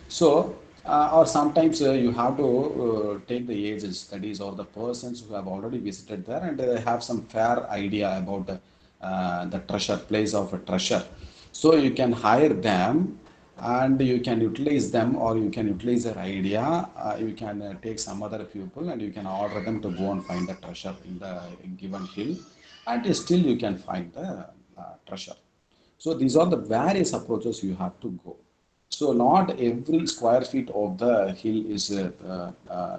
So, or sometimes you have to take the agents, that is, or the persons who have already visited there and have some fair idea about the treasure, place of a treasure. So you can hire them and you can utilize them, or you can utilize their idea. You can take some other people and you can order them to go and find the treasure in the given hill, and still you can find the treasure. So these are the various approaches you have to go. So not every square feet of the hill is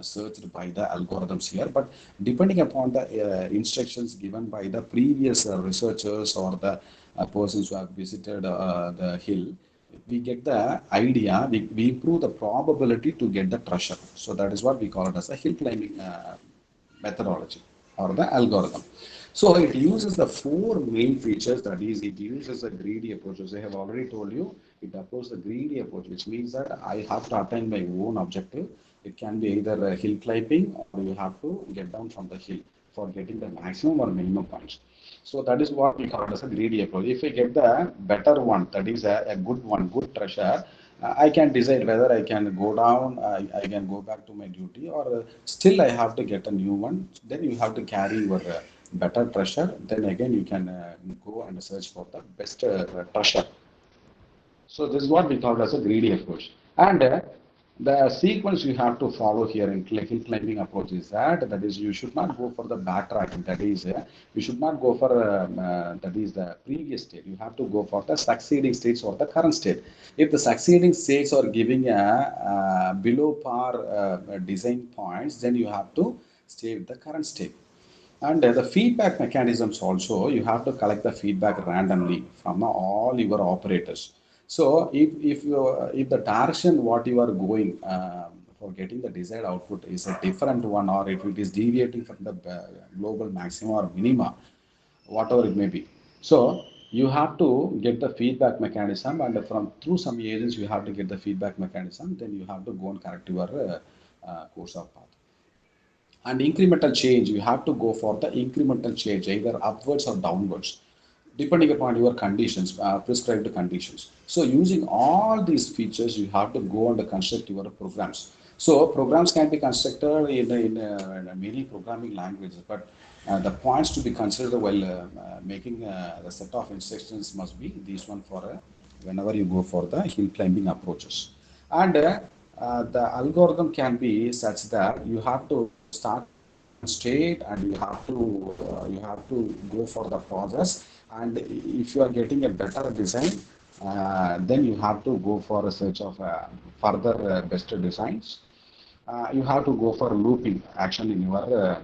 searched by the algorithms here, but depending upon the instructions given by the previous researchers or the persons who have visited the hill, we get the idea, we improve the probability to get the treasure. So that is what we call it as a hill climbing methodology or the algorithm. So it uses the four main features, that is, it uses a greedy approach. As I have already told you, it approaches the greedy approach, which means that I have to attain my own objective. It can be either a hill climbing or you have to get down from the hill for getting the maximum or minimum points. So that is what we call it as a greedy approach. If I get the better one, that is a good one, good treasure, I can decide whether I can go down, I can go back to my duty, or still I have to get a new one. Then you have to carry your better treasure. Then again you can go and search for the best treasure. So this is what we call as a greedy approach. And the sequence you have to follow here in hill climbing approach is that is you should not go for the backtracking. That is, you should not go for that is the previous state. You have to go for the succeeding states or the current state. If the succeeding states are giving a below par design points, then you have to stay with the current state. And the feedback mechanisms also, you have to collect the feedback randomly from all your operators. So if the direction what you are going for getting the desired output is a different one, or if it is deviating from the global maxima or minima, whatever it may be. So you have to get the feedback mechanism, and from through some agents you have to get the feedback mechanism. Then you have to go and correct your course of path. And incremental change, you have to go for the incremental change, either upwards or downwards, depending upon your conditions, prescribed conditions. So using all these features, you have to go and construct your programs. So programs can be constructed in many programming languages, but the points to be considered while making the set of instructions must be these one for whenever you go for the hill climbing approaches. And the algorithm can be such that you have to start state, and you have to go for the process. And if you are getting a better design, then you have to go for a search of further better designs. You have to go for looping action in your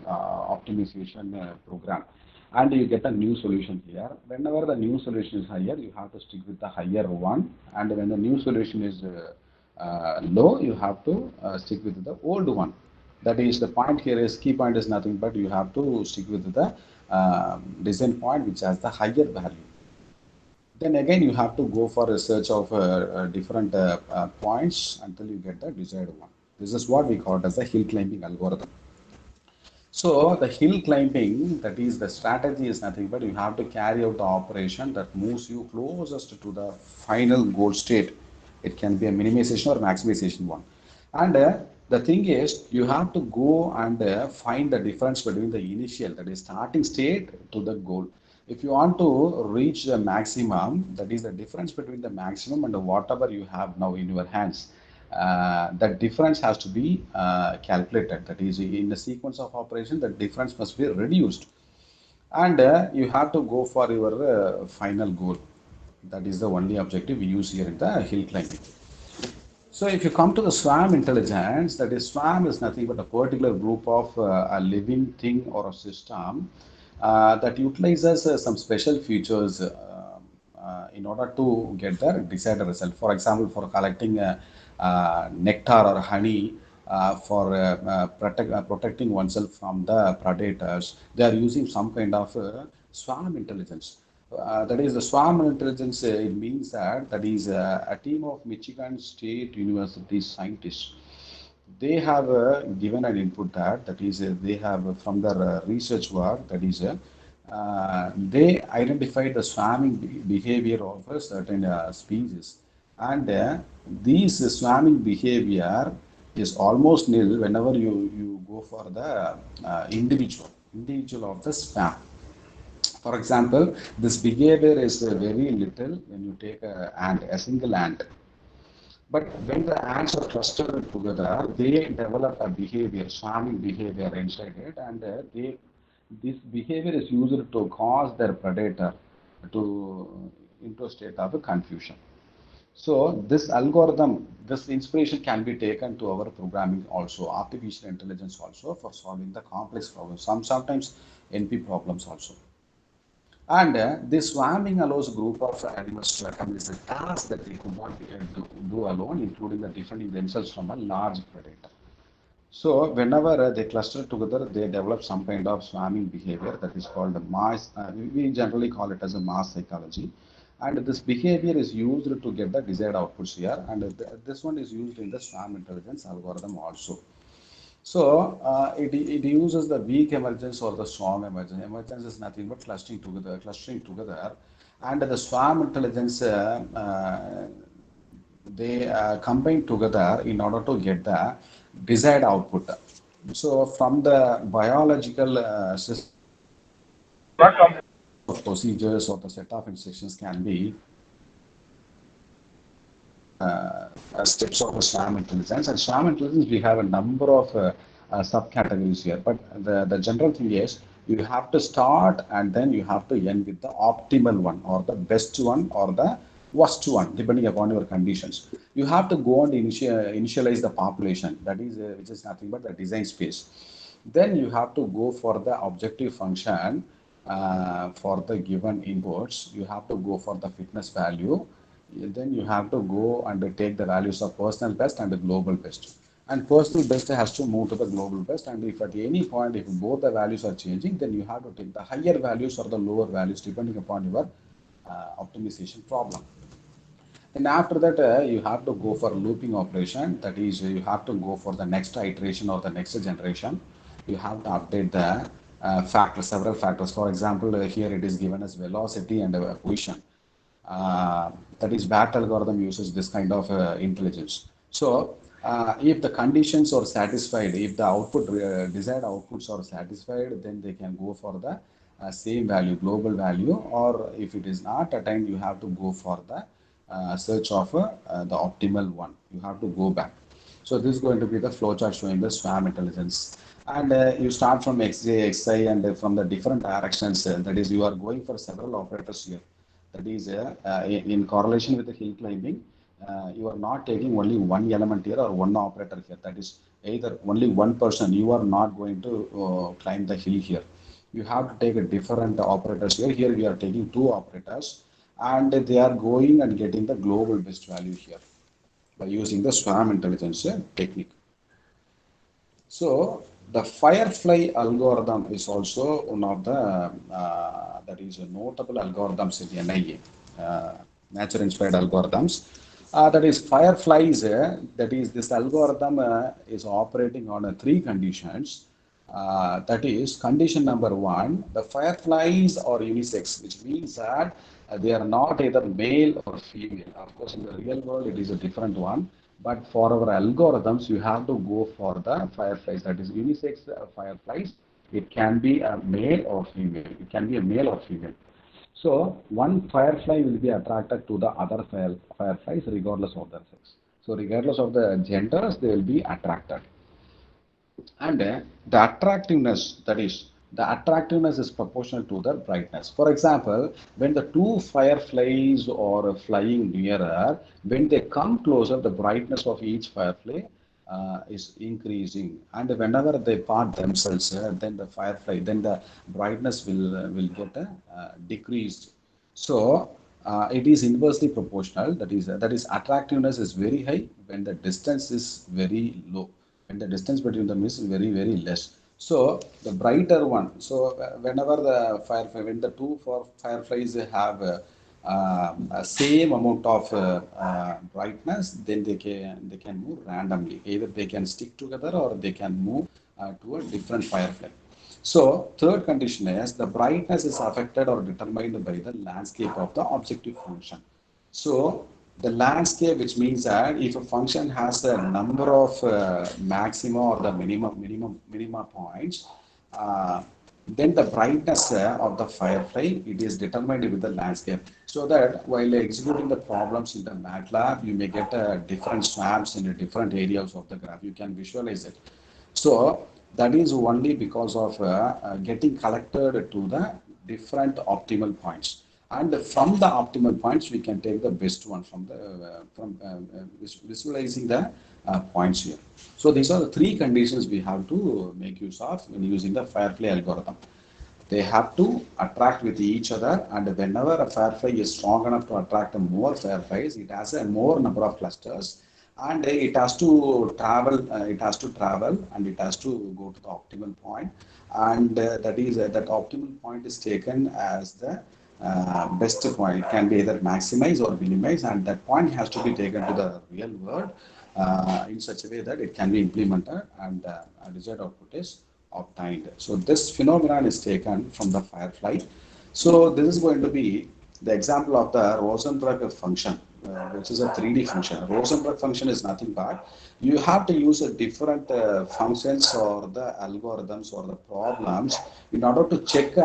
optimization program, and you get a new solution here. Whenever the new solution is higher, you have to stick with the higher one, and when the new solution is low, you have to stick with the old one. That is, the point here is, key point is nothing but you have to stick with the design point which has the higher value. Then again you have to go for a search of different points until you get the desired one. This is what we call it as the hill climbing algorithm. So the hill climbing, that is, the strategy is nothing but you have to carry out the operation that moves you closest to the final goal state. It can be a minimization or maximization one. And the thing is, you have to go and find the difference between the initial, that is starting state, to the goal. If you want to reach the maximum, that is the difference between the maximum and whatever you have now in your hands, that difference has to be calculated. That is, in the sequence of operation, the difference must be reduced. And you have to go for your final goal. That is the only objective we use here in the hill climbing. So if you come to the swarm intelligence, that is, swarm is nothing but a particular group of a living thing or a system that utilizes some special features in order to get the desired result. For example, for collecting nectar or honey, for protecting oneself from the predators, they are using some kind of swarm intelligence. That is the swarm intelligence. It means that is a team of Michigan State University scientists. They have given an input that is they have from their research work, that is they identified the swarming behavior of a certain species, And these swarming behavior is almost nil whenever you go for the individual of the swarm. For example, this behavior is very little when you take a single ant. But when the ants are clustered together, they develop a behavior, swarming behavior inside it, and this behavior is used to cause their predator to into a state of confusion. So this algorithm, this inspiration can be taken to our programming also, artificial intelligence also for solving the complex problems, sometimes NP problems also. And this swarming allows a group of animals to accomplish a task that they could not do alone, including the defending themselves from a large predator. So whenever they cluster together, they develop some kind of swarming behavior that is called a mass. We generally call it as a mass psychology. And this behavior is used to get the desired outputs here. And this one is used in the swarm intelligence algorithm also. So it uses the weak emergence or the strong emergence. Emergence is nothing but clustering together, and the swarm intelligence they combine together in order to get the desired output. So from the biological system of procedures or the set of instructions can be steps of a swarm intelligence. And swarm intelligence, we have a number of subcategories here. But the general thing is you have to start and then you have to end with the optimal one or the best one or the worst one, depending upon your conditions. You have to go and initialize the population, that is, which is nothing but the design space. Then you have to go for the objective function for the given inputs. You have to go for the fitness value. Then you have to go and take the values of personal best and the global best. And personal best has to move to the global best. And if at any point, if both the values are changing, then you have to take the higher values or the lower values depending upon your optimization problem. And after that, you have to go for looping operation. That is, you have to go for the next iteration or the next generation. You have to update the factors, several factors. For example, here it is given as velocity and position. That is, BAT algorithm uses this kind of intelligence. So, if the conditions are satisfied, if the output desired outputs are satisfied, then they can go for the same value, global value, or if it is not attained, you have to go for the search of the optimal one. You have to go back. So this is going to be the flowchart showing the swarm intelligence. And you start from xj, xi, and from the different directions. That is, you are going for several operators here. That is, in correlation with the hill climbing, you are not taking only one element here or one operator here. That is either only one person. You are not going to climb the hill here. You have to take a different operators here. Here we are taking two operators, and they are going and getting the global best value here by using the swarm intelligence technique. So the Firefly algorithm is also one of the that is a notable algorithms in NIA, nature-inspired algorithms. That is Fireflies. That is this algorithm is operating on three conditions. That is condition number one: the fireflies are unisex, which means that they are not either male or female. Of course, in the real world, it is a different one. But for our algorithms, you have to go for the fireflies. That is unisex fireflies. It can be a male or female. It can be a male or female. So one firefly will be attracted to the other fireflies regardless of their sex. So regardless of the genders, they will be attracted. And the attractiveness is proportional to the brightness. For example, when the two fireflies are flying nearer, when they come closer, the brightness of each firefly is increasing, and whenever they part themselves, then the brightness will get decreased. So it is inversely proportional. That is attractiveness is very high when the distance is very low, when the distance between them is very less. So the brighter one. So whenever when the two fireflies have same amount of brightness, then they can move randomly. Either they can stick together or they can move to a different firefly. So third condition is the brightness is affected or determined by the landscape of the objective function. So The landscape, which means that if a function has a number of maxima or the minima points, uh, then the brightness of the firefly, it is determined with the landscape. So that while executing the problems in the MATLAB, you may get different swaps in the different areas of the graph. You can visualize it. So that is only because of getting collected to the different optimal points. And from the optimal points, we can take the best one from the visualizing the points here. So these are the three conditions we have to make use of when using the Firefly algorithm. They have to attract with each other, and whenever a firefly is strong enough to attract more fireflies, it has a more number of clusters, and it has to travel. It has to travel, and it has to go to the optimal point, and that optimal point is taken as the best point. It can be either maximize or minimize, and that point has to be taken to the real world in such a way that it can be implemented and a desired output is obtained. So this phenomenon is taken from the firefly. So this is going to be the example of the Rosenberg function, which is a 3D function. Rosenberg function is nothing but you have to use a different functions or the algorithms or the problems in order to check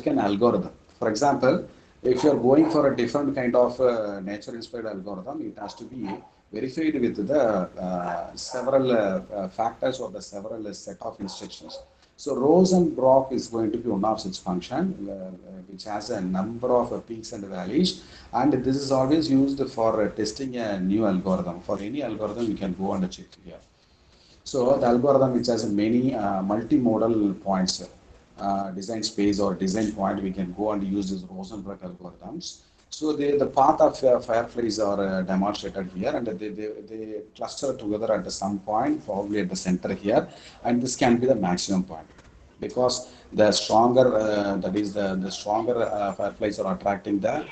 an algorithm. For example, if you are going for a different kind of nature-inspired algorithm, it has to be verified with the several factors or the several set of instructions. So Rosenbrock is going to be one of such function which has a number of peaks and valleys, and this is always used for testing a new algorithm. For any algorithm, you can go and check here. So the algorithm which has many multimodal points, design space or design point, we can go and use these Rosenberg algorithms. So the path of fireflies are demonstrated here, and they cluster together at some point, probably at the center here, and this can be the maximum point because the stronger the stronger fireflies are attracting the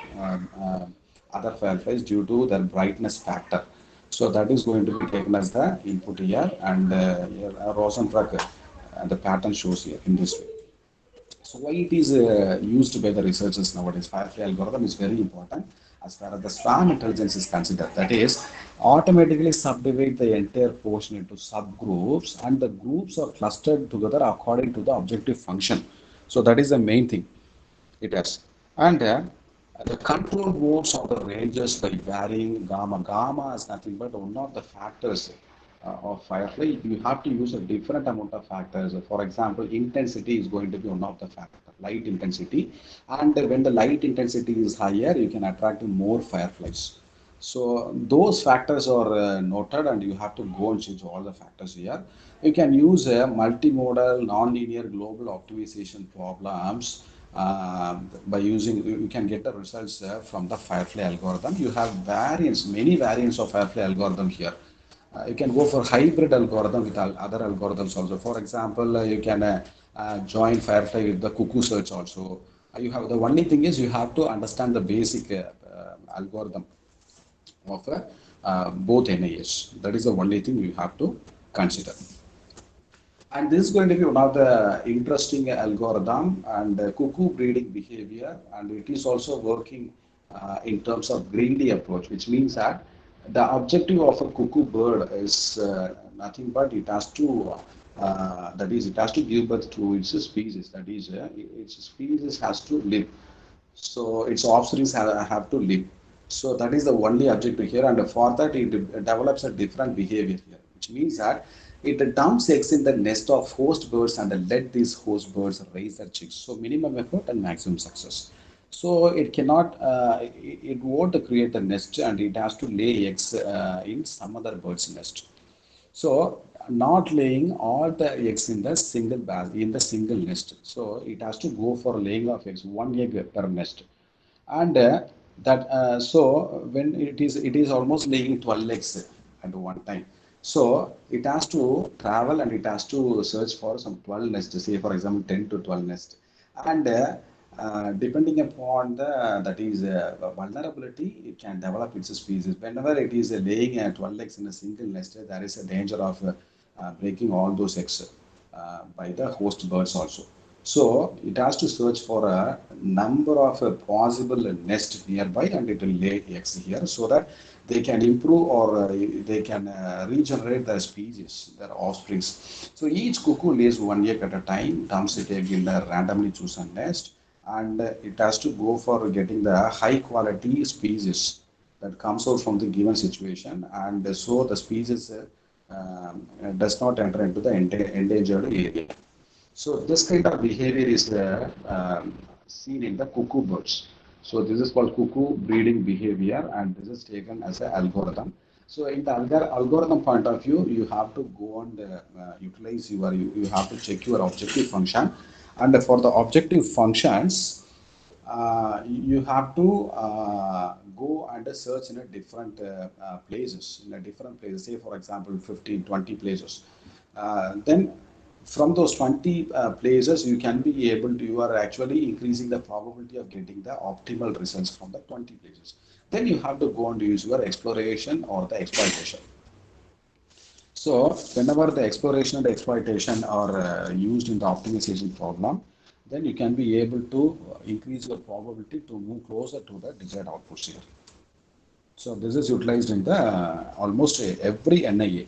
other fireflies due to their brightness factor. So that is going to be taken as the input here, and here, Rosenberg, the pattern shows here in this way. So why it is used by the researchers nowadays? Firefly algorithm is very important as far as the swarm intelligence is considered. That is, automatically subdivide the entire portion into subgroups, and the groups are clustered together according to the objective function. So that is the main thing it has. And the control modes of the ranges by varying gamma. Gamma is nothing but one of the factors of Firefly. You have to use a different amount of factors. For example, intensity is going to be one of the factors, light intensity. And when the light intensity is higher, you can attract more fireflies. So those factors are noted, and you have to go and change all the factors here. You can use a multimodal nonlinear global optimization problems by using, you can get the results from the Firefly algorithm. You have variants, many variants of Firefly algorithm here. You can go for hybrid algorithm with other algorithms also. For example, you can join Firefly with the cuckoo search also. You have, the only thing is you have to understand the basic algorithm of both NIS. That is the only thing you have to consider. And this is going to be one of the interesting algorithm and cuckoo breeding behavior, and it is also working in terms of greedy approach, which means that the objective of a cuckoo bird is nothing but it has to that is, it has to give birth to its species. That is, its species has to live. So its offspring have to live. So that is the only objective here, and for that it develops a different behavior here, which means that it dumps eggs in the nest of host birds and let these host birds raise their chicks. So minimum effort and maximum success. So it cannot, it won't create a nest, and it has to lay eggs in some other bird's nest. So not laying all the eggs in the single nest. So it has to go for laying of eggs, one egg per nest, and that so when it is almost laying 12 eggs at one time. So it has to travel and it has to search for some 12 nests, say for example 10 to 12 nests, and depending upon the that is vulnerability, it can develop its species. Whenever it is laying 12 eggs in a single nest, there is a danger of breaking all those eggs by the host birds also. So it has to search for a number of possible nests nearby, and it will lay eggs here, so that they can improve or they can regenerate their species, their offsprings. So each cuckoo lays one egg at a time, dumps its egg in a randomly chosen nest, and it has to go for getting the high quality species that comes out from the given situation, and so the species does not enter into the endangered area. So this kind of behavior is seen in the cuckoo birds. So this is called cuckoo breeding behavior, and this is taken as an algorithm. So in the algorithm point of view, you have to go and utilize you have to check your objective function, and for the objective functions, you have to go and search in a different places, in a different places, say for example 15, 20 places. Then from those 20 places, you can be able to, you are actually increasing the probability of getting the optimal results from the 20 places. Then you have to go and use your exploration or the exploitation. So whenever the exploration and exploitation are used in the optimization problem, then you can be able to increase your probability to move closer to the desired outputs here. So this is utilized in the almost every NIA.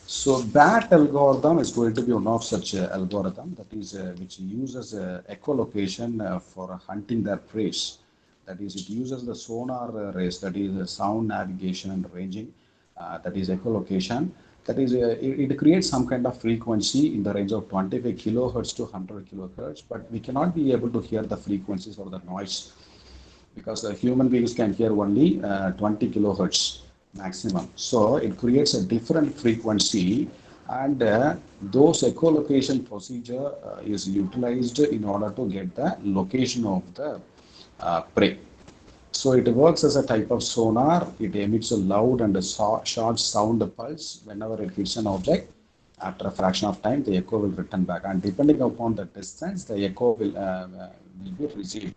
So BAT algorithm is going to be one of such algorithm that is which uses echolocation for hunting their prey. That is, it uses the sonar rays, that is sound navigation and ranging, that is echolocation. That is, it creates some kind of frequency in the range of 25 kilohertz to 100 kilohertz, but we cannot be able to hear the frequencies or the noise because the human beings can hear only 20 kilohertz maximum. So it creates a different frequency, and those echolocation procedure is utilized in order to get the location of the prey. So it works as a type of sonar. It emits a loud and a short sound pulse whenever it hits an object. After a fraction of time, the echo will return back, and depending upon the distance, the echo will be received.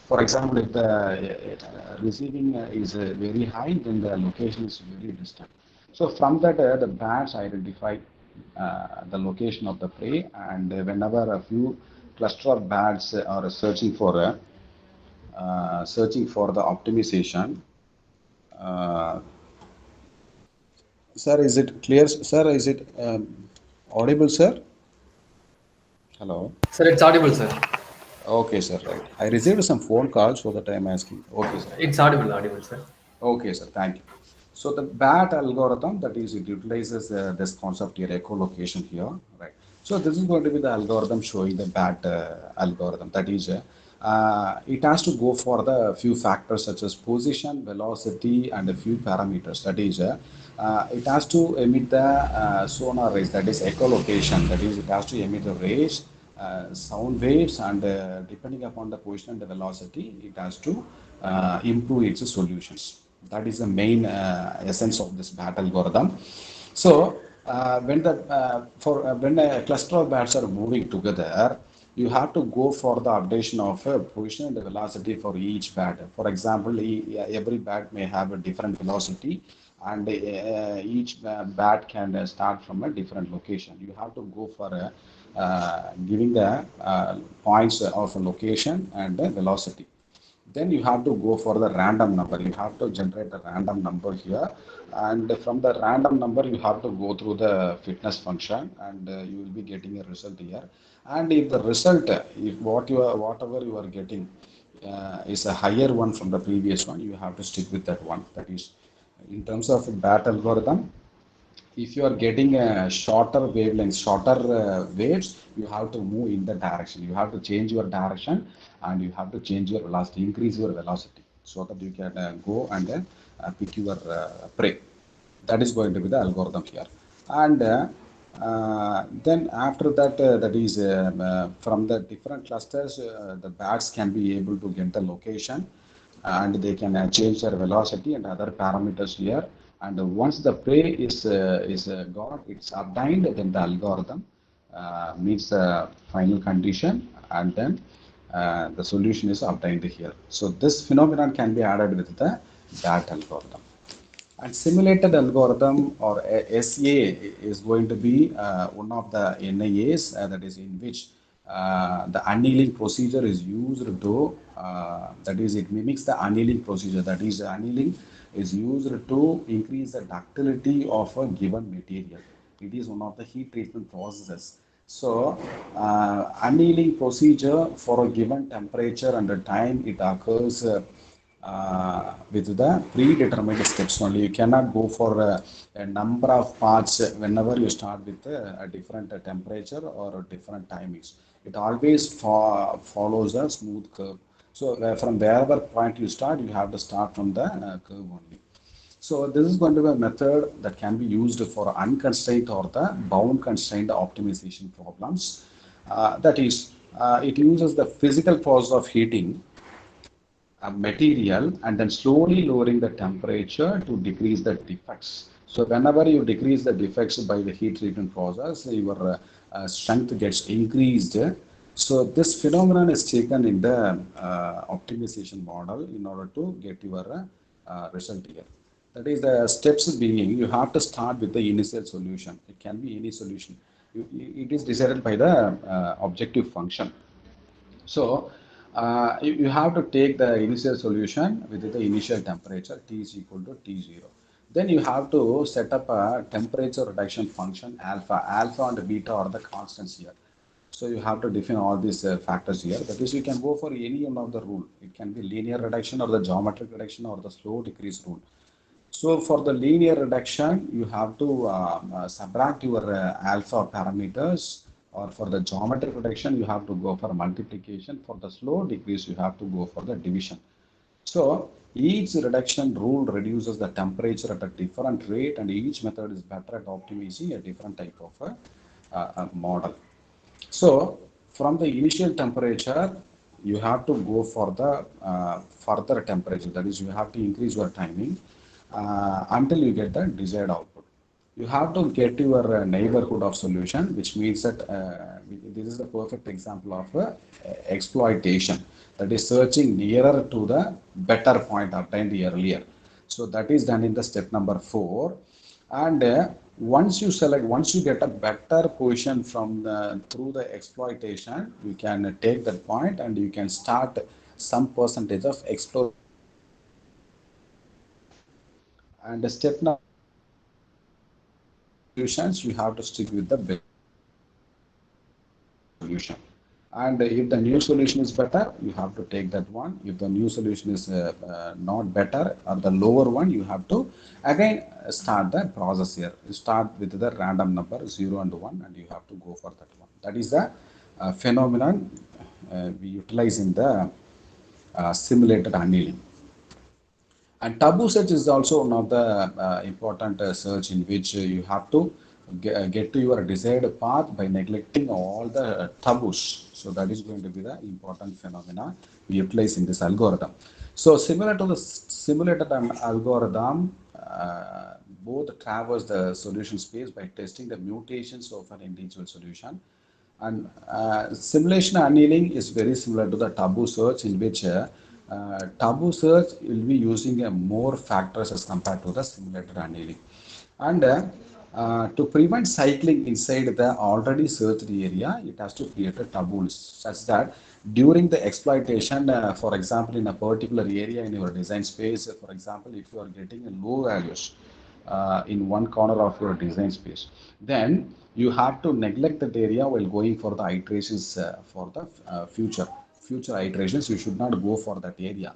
For example, if the receiving is very high, then the location is very distant. So from that, the bats identify the location of the prey, and whenever a few cluster of bats are searching for the optimization. Uh, Sir, is it clear? Sir, is it audible, sir? Hello. Sir, it's audible, sir. Okay, sir. Right. I received some phone calls, so that I'm asking. Okay, sir. It's audible, sir. Okay, sir. Thank you. So the BAT algorithm, that is, it utilizes this concept here, echolocation here, right? So this is going to be the algorithm showing the BAT algorithm. That is, it has to go for the few factors such as position, velocity, and a few parameters. That is, it has to emit the sonar rays. That is echolocation. That is, it has to emit the rays, sound waves, and depending upon the position and the velocity, it has to improve its solutions. That is the main essence of this BAT algorithm. So when a cluster of bats are moving together, you have to go for the updation of position and the velocity for each bat. For example, every bat may have a different velocity, and each bat can start from a different location. You have to go for giving the points of a location and the velocity. Then you have to go for the random number. You have to generate a random number here, and from the random number you have to go through the fitness function, and you will be getting a result here. And if the result, if whatever you are getting is a higher one from the previous one, you have to stick with that one. That is, in terms of BAT algorithm, if you are getting a shorter wavelengths, shorter waves, you have to move in the direction. You have to change your direction, and you have to change your velocity, increase your velocity, so that you can go and pick your prey. That is going to be the algorithm here. And then after that, that is from the different clusters, the bats can be able to get the location, and they can change their velocity and other parameters here. And once the prey is got, it's obtained, then the algorithm meets the final condition, and then the solution is obtained here. So this phenomenon can be added with the DAT algorithm. And simulated algorithm, or SA, is going to be one of the NIAs that is in which the annealing procedure is used to, that is, it mimics the annealing procedure. That is, annealing is used to increase the ductility of a given material. It is one of the heat treatment processes. So, annealing procedure for a given temperature and the time it occurs with the predetermined steps only. You cannot go for a number of parts whenever you start with a different temperature or a different timings. It always follows a smooth curve. So from wherever point you start, you have to start from the curve only. So this is going to be a method that can be used for unconstrained or the bound constrained optimization problems. That is, it uses the physical process of heating a material and then slowly lowering the temperature to decrease the defects. So whenever you decrease the defects by the heat treatment process, your strength gets increased. So this phenomenon is taken in the optimization model in order to get your result here. That is the steps being, you have to start with the initial solution. It can be any solution. It is decided by the objective function. So you have to take the initial solution with the initial temperature T is equal to T0. Then you have to set up a temperature reduction function alpha. Alpha and beta are the constants here. So you have to define all these factors here. That is, you can go for any one of the rule. It can be linear reduction or the geometric reduction or the slow decrease rule. So for the linear reduction, you have to subtract your alpha parameters, or for the geometric reduction, you have to go for multiplication. For the slow decrease, you have to go for the division. So each reduction rule reduces the temperature at a different rate, and each method is better at optimizing a different type of a model. So from the initial temperature, you have to go for the further temperature. That is, you have to increase your timing until you get the desired output. You have to get your neighborhood of solution, which means that this is the perfect example of exploitation. That is searching nearer to the better point obtained earlier. So that is done in the step number 4. And once you get a better position from through the exploitation, you can take that point and you can start some percentage of explore. And the step number solutions, you have to stick with the best solution. And if the new solution is better, you have to take that one. If the new solution is not better or the lower one, you have to again start the process here. You start with the random number 0 and 1, and you have to go for that one. That is the phenomenon we utilize in the simulated annealing. And taboo search is also one of the important search in which you have to get to your desired path by neglecting all the taboos. So that is going to be the important phenomena we utilize in this algorithm. So similar to the simulated algorithm, both traverse the solution space by testing the mutations of an individual solution. And simulation annealing is very similar to the taboo search, in which taboo search will be using more factors as compared to the simulated annealing. And to prevent cycling inside the already searched area, it has to create a taboo list such that during the exploitation, for example, in a particular area in your design space, for example, if you are getting low values in one corner of your design space, then you have to neglect that area while going for the iterations for the future iterations. You should not go for that area.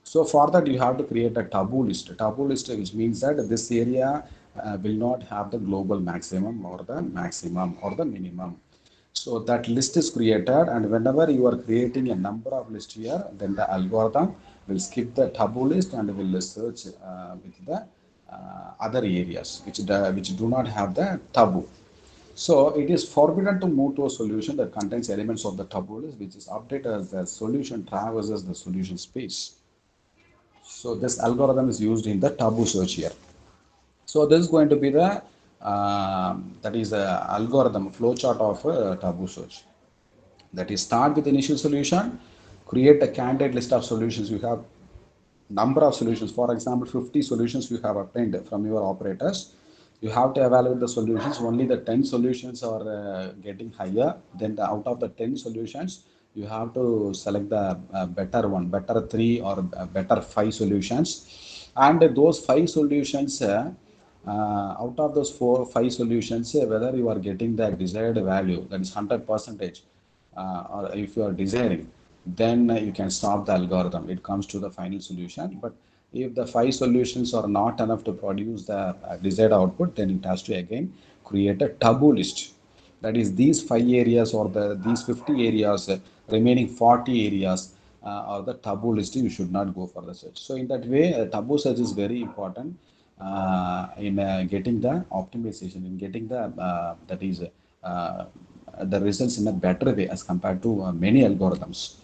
So for that, you have to create a taboo list. A taboo list, which means that this area will not have the global maximum or the maximum or the minimum. So that list is created, and whenever you are creating a number of lists here, then the algorithm will skip the taboo list and will search with the other areas which do not have the taboo. So it is forbidden to move to a solution that contains elements of the taboo list, which is updated as the solution traverses the solution space. So this algorithm is used in the taboo search here. So this is going to be the that is the algorithm flowchart of taboo search. That is, start with initial solution, create a candidate list of solutions. You have number of solutions. For example, 50 solutions you have obtained from your operators. You have to evaluate the solutions. Only the 10 solutions are getting higher. Then out of the 10 solutions, you have to select the better one, better 3 or better 5 solutions. And those five solutions, out of those five solutions, whether you are getting the desired value, that is 100 percentage, or if you are desiring, then you can stop the algorithm. It comes to the final solution. But if the five solutions are not enough to produce the desired output, then it has to again create a taboo list. That is, these five areas or these 50 areas, remaining 40 areas are the taboo list. You should not go for the search. So in that way, taboo search is very important in getting the optimization, in getting the that is the results in a better way as compared to many algorithms,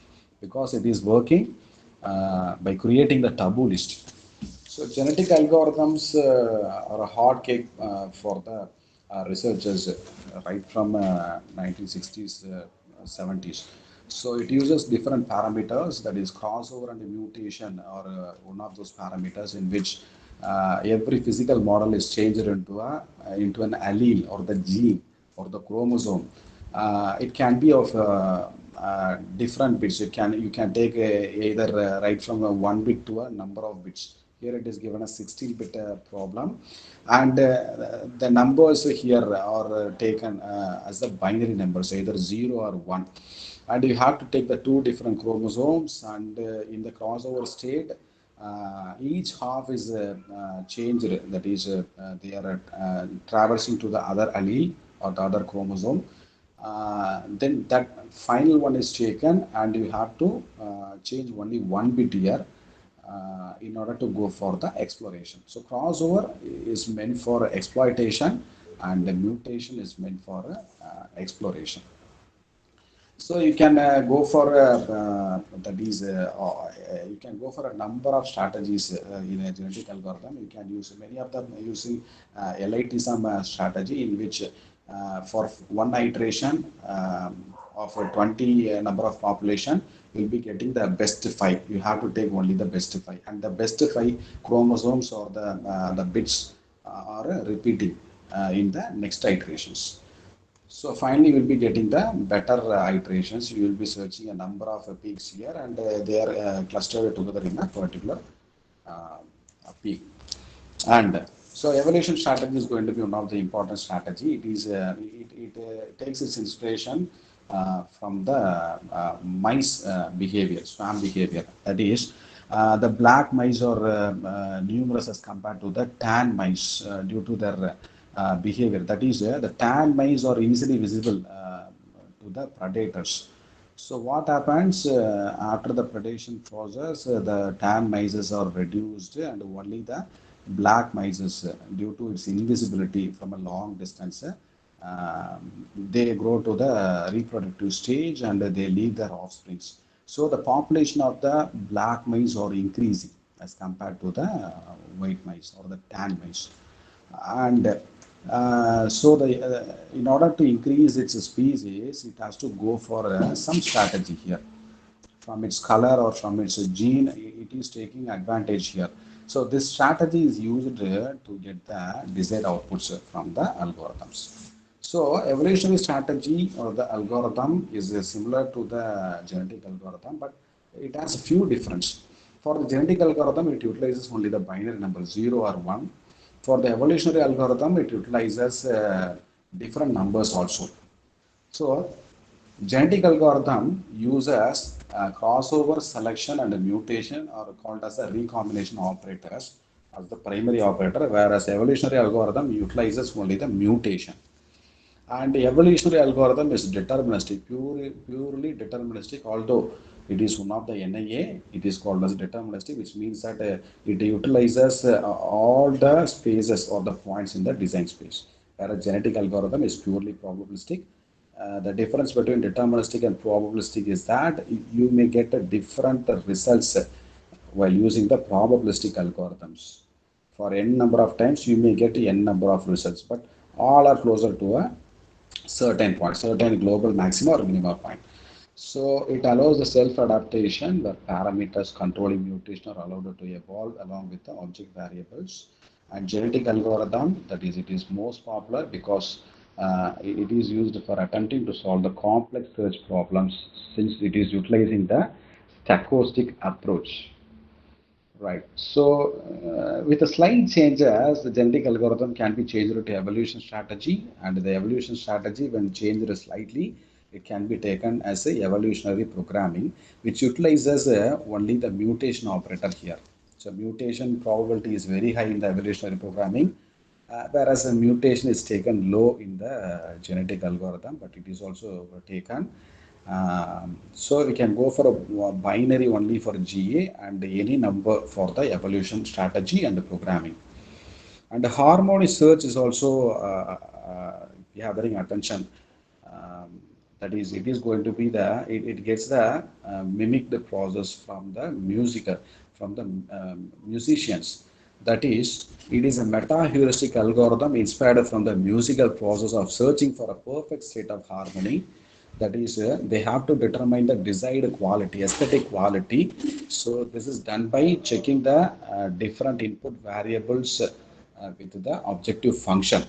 because it is working by creating the taboo list. So genetic algorithms are a hard cake for the researchers right from 1960s, 70s. So it uses different parameters, that is crossover and mutation or one of those parameters in which every physical model is changed into an allele or the gene or the chromosome. It can be of different bits. You can take either right from a 1 bit to a number of bits. Here it is given a 16-bit problem, and the numbers here are taken as the binary numbers, either 0 or 1. And you have to take the two different chromosomes, and in the crossover state, each half is changed, that is, they are traversing to the other allele or the other chromosome. Then that final one is taken, and you have to change only 1 bit here in order to go for the exploration. So crossover is meant for exploitation, and the mutation is meant for exploration. So you can go for that is you can go for a number of strategies in a genetic algorithm. You can use many of them using elitism strategy, in which for one iteration of a 20 number of population, you'll be getting the best five. You have to take only the best five, and the best five chromosomes or the bits are repeating in the next iterations. So finally, you will be getting the better iterations. You will be searching a number of peaks here, and they are clustered together in a particular uh, peak. And so evaluation strategy is going to be one of the important strategy. It takes its inspiration from the mice behavior, swarm behavior. That is, the black mice are numerous as compared to the tan mice due to their behavior. That is, the tan mice are easily visible to the predators. So what happens after the predation process? The tan mice are reduced, and only the black mice, due to its invisibility from a long distance, they grow to the reproductive stage, and they leave their offsprings. So the population of the black mice are increasing as compared to the white mice or the tan mice. And so in order to increase its species, it has to go for some strategy here. From its color or from its gene, it is taking advantage here. So this strategy is used to get the desired outputs from the algorithms. So evolutionary strategy or the algorithm is similar to the genetic algorithm, but it has a few differences. For the genetic algorithm, it utilizes only the binary number 0 or 1. For the evolutionary algorithm, it utilizes different numbers also. So genetic algorithm uses crossover, selection, and mutation, are called as a recombination operators as the primary operator, whereas evolutionary algorithm utilizes only the mutation. And the evolutionary algorithm is deterministic, purely deterministic, although it is one of the NIA, it is called as deterministic, which means that it utilizes all the spaces or the points in the design space. Whereas genetic algorithm is purely probabilistic. The difference between deterministic and probabilistic is that you may get a different results while using the probabilistic algorithms. For n number of times, you may get n number of results, but all are closer to a certain point, certain global maxima or minima point. So it allows the self-adaptation. The parameters controlling mutation are allowed to evolve along with the object variables. And genetic algorithm, that is, it is most popular because it is used for attempting to solve the complex search problems, since it is utilizing the stochastic approach. Right. So, with a slight changes, the genetic algorithm can be changed to evolution strategy, and the evolution strategy, when changed slightly, it can be taken as a evolutionary programming, which utilizes only the mutation operator here. So, mutation probability is very high in the evolutionary programming, whereas a mutation is taken low in the genetic algorithm, but it is also taken. So we can go for a binary only for GA and any number for the evolution strategy and the programming. And the harmony search is also gathering attention. Um, that is, it is going to be it gets the mimic the process from the from the musicians. That is, it is a meta-heuristic algorithm inspired from the musical process of searching for a perfect state of harmony. That is, they have to determine the desired quality, aesthetic quality. So this is done by checking the different input variables with the objective function.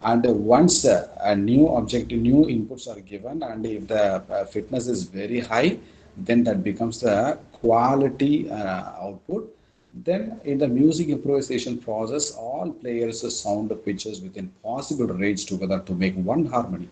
And once a new inputs are given, and if the fitness is very high, then that becomes the quality output. Then in the music improvisation process, all players sound the pitches within possible range together to make one harmony.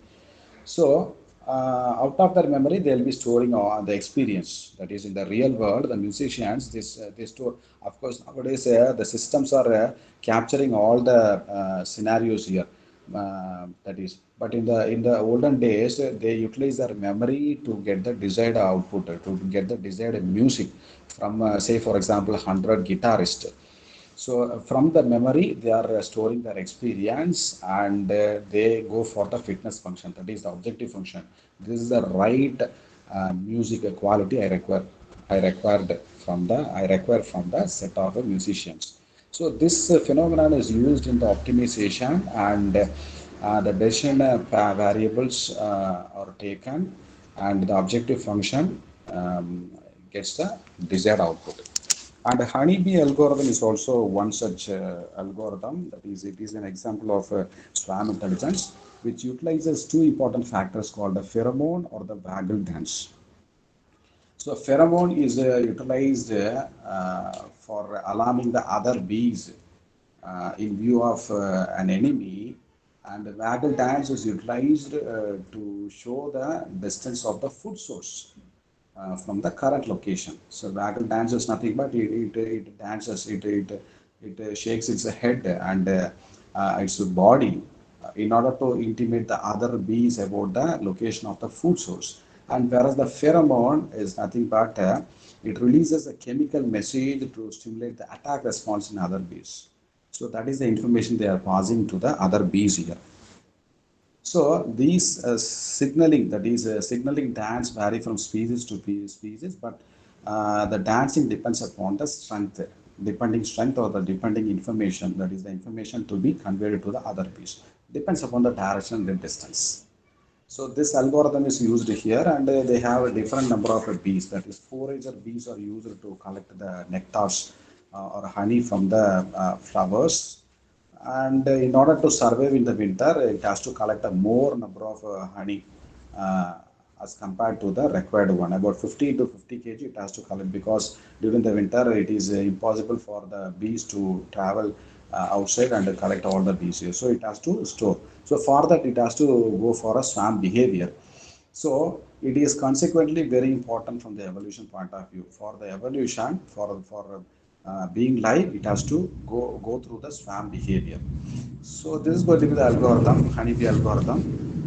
So, out of their memory, they'll be storing all the experience. That is, in the real world, the musicians, they store. Of course, nowadays the systems are capturing all the scenarios here. That is, but in the olden days, they utilize their memory to get the desired output, to get the desired music from, say, for example, 100 guitarists. So from the memory, they are storing their experience, and they go for the fitness function. That is the objective function. This is the right music quality I require from the set of musicians. So this phenomenon is used in the optimization, and the decision variables are taken, and the objective function gets the desired output. And honeybee algorithm is also one such algorithm. That is, it is an example of swarm intelligence, which utilizes two important factors called the pheromone or the waggle dance. So pheromone is utilized for alarming the other bees in view of an enemy, and the waggle dance is utilized to show the distance of the food source from the current location. So waggle dance is nothing but it dances, it shakes its head and its body in order to intimate the other bees about the location of the food source. And whereas the pheromone is nothing but it releases a chemical message to stimulate the attack response in other bees. So that is the information they are passing to the other bees here. So these signaling, that is signaling dance vary from species to species, but the dancing depends upon the strength, depending strength or the depending information, that is the information to be conveyed to the other piece, depends upon the direction and the distance. So this algorithm is used here, and they have a different number of bees. That is, forager bees are used to collect the nectars or honey from the flowers. And in order to survive in the winter, it has to collect a more number of honey uh, as compared to the required one. About 50 to 50 kg it has to collect, because during the winter it is impossible for the bees to travel outside and collect all the bees here. So it has to store. So for that it has to go for a swarm behavior. So it is consequently very important from the evolution point of view. For the evolution, for being live, it has to go through the swarm behavior. So this is going to be the algorithm, honeybee algorithm.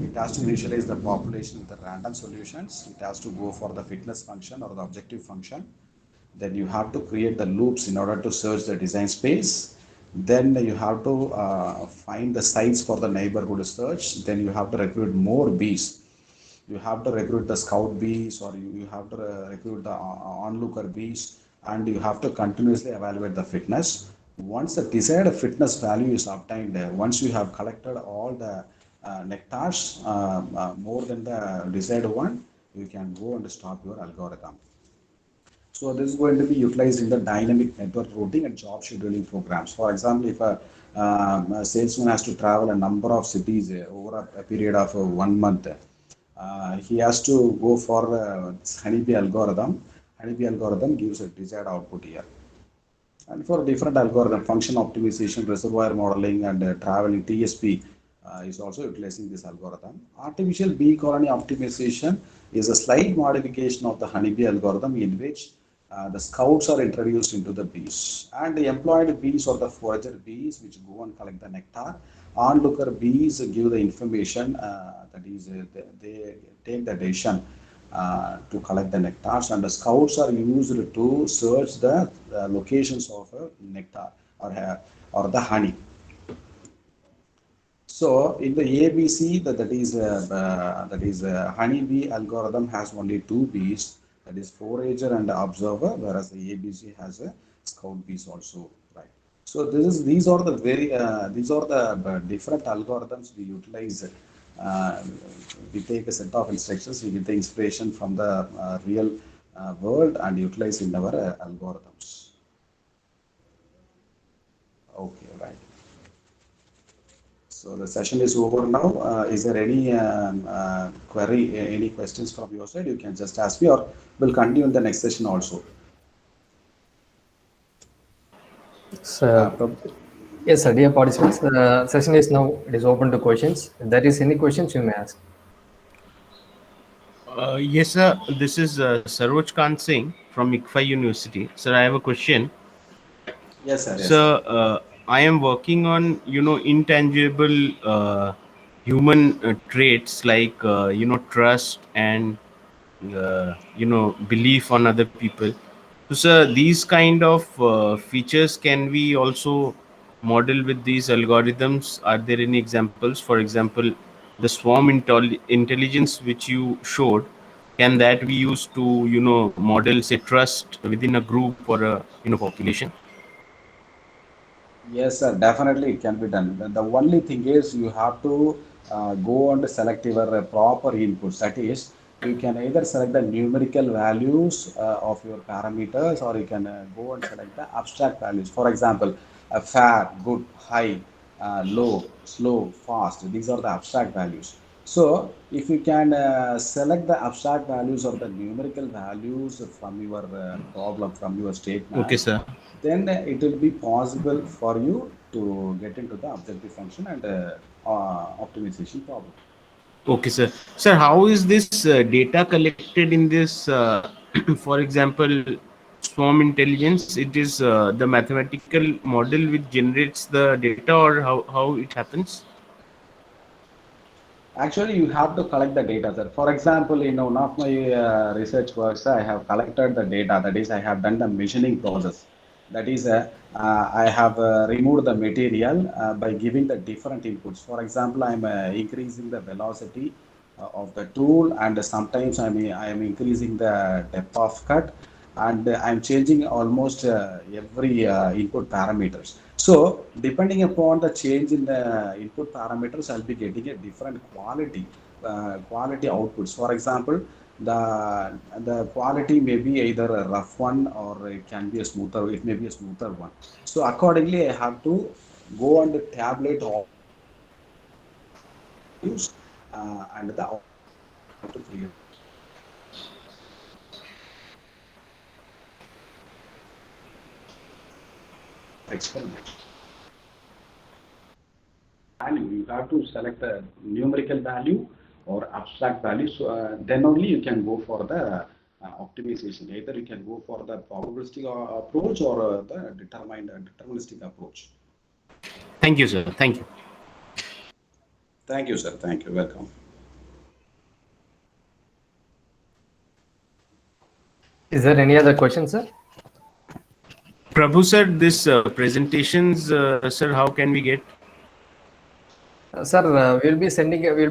It has to initialize the population with the random solutions. It has to go for the fitness function or the objective function. Then you have to create the loops in order to search the design space. Then you have to find the sites for the neighborhood search. Then you have to recruit more bees. You have to recruit the scout bees, or you have to recruit the onlooker bees, and you have to continuously evaluate the fitness. Once the desired fitness value is obtained, once you have collected all the nectars more than the desired one, you can go and stop your algorithm. So this is going to be utilized in the dynamic network routing and job scheduling programs. For example, if a salesman has to travel a number of cities over a period of 1 month, he has to go for honeybee algorithm. Honeybee algorithm gives a desired output here. And for different algorithm, function optimization, reservoir modeling, and traveling TSP is also utilizing this algorithm. Artificial bee colony optimization is a slight modification of the honeybee algorithm in which the scouts are introduced into the bees, and the employed bees or the forager bees which go and collect the nectar. Onlooker bees give the information, that is, they take the decision to collect the nectars, and the scouts are used to search the locations of nectar or the honey. So in the ABC, that is honeybee algorithm has only two bees, that is forager and observer, whereas the ABC has a scout bees also, right? So these are the different algorithms we utilize. Uh, we take a set of instructions, we get the inspiration from the real world and utilize in our algorithms. Okay, right. So the session is over now. Is there any query, any questions from your side? You can just ask me, or we'll continue in the next session also. So, yes, sir, dear participants, the session is now, it is open to questions. If there is any questions, you may ask. Yes, sir. This is Saroj Kant Singh from ICFA University. Sir, I have a question. Yes, sir. Yes, So sir. I am working on intangible human traits like trust and belief on other people. So sir, these kind of features can we also model with these algorithms? Are there any examples? For example, the swarm intelligence which you showed, can that be used to model say trust within a group or a population? Yes, sir, definitely it can be done. The only thing is you have to go and select your proper inputs. That is, you can either select the numerical values of your parameters, or you can go and select the abstract values. For example, fair, good, high, low, slow, fast. These are the abstract values. So, if you can select the abstract values or the numerical values from your problem, from your Okay, statement, sir. then it will be possible for you to get into the objective function and optimization problem. Okay, sir. Sir, how is this data collected in this, for example, swarm intelligence? It is the mathematical model which generates the data, or how it happens? Actually, you have to collect the data, sir. For example, in one of my research works, I have collected the data. That is, I have done the machining process. That is, I have removed the material by giving the different inputs. For example, I'm increasing the velocity of the tool, and sometimes I am increasing the depth of cut, and I'm changing almost every input parameters. So depending upon the change in the input parameters, I'll be getting a different quality outputs. For example, the quality may be either a rough one, or it can be a smoother. It may be a smoother one. So accordingly, I have to go and tabulate all values and the output to create experiment. Value, you have to select a numerical value or abstract value. So then only you can go for the optimization. Either you can go for the probabilistic approach, or the deterministic approach. Thank you, sir. Thank you. Thank you, sir. Thank you. Welcome. Is there any other question, sir? Prabhu sir, this presentations, sir, how can we get? Sir, we'll be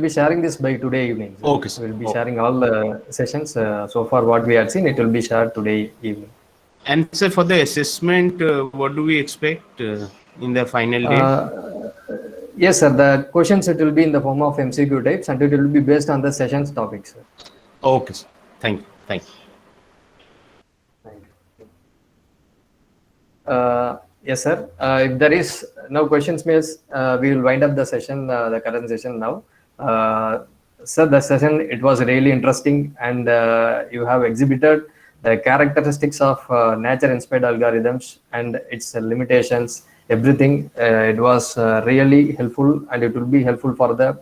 sharing this by today evening. Sir. Okay, sir. We'll be Okay. sharing all the sessions. So far, what we had seen, it will be shared today evening. And sir, for the assessment, what do we expect in the final day? Yes, sir. The questions, it will be in the form of MCQ types, and it will be based on the sessions topics. Sir. Okay, sir. Thank you. Thank you. Thank you. Yes, sir. If there is no questions, means we will wind up the session, the current session now. Sir, the session, it was really interesting, and you have exhibited the characteristics of nature-inspired algorithms and its limitations, everything. It was really helpful, and it will be helpful for the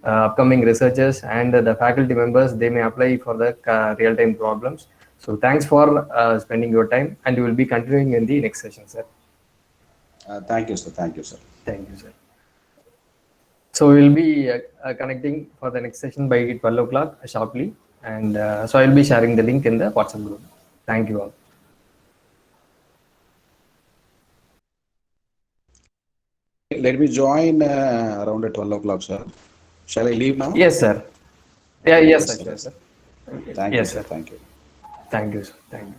upcoming researchers and the faculty members. They may apply for the real-time problems. So thanks for spending your time, and we will be continuing in the next session, sir. Thank you, sir. Thank you, sir. Thank you, sir. So we will be connecting for the next session by 12 o'clock sharply. And so I will be sharing the link in the WhatsApp group. Thank you all. Let me join around at 12 o'clock, sir. Shall I leave now? Yes, sir. Yeah, yes, Yes, sir. sir. Yes, sir. Thank you, Yes, sir. sir. Thank you. Thank you, sir. Thank you.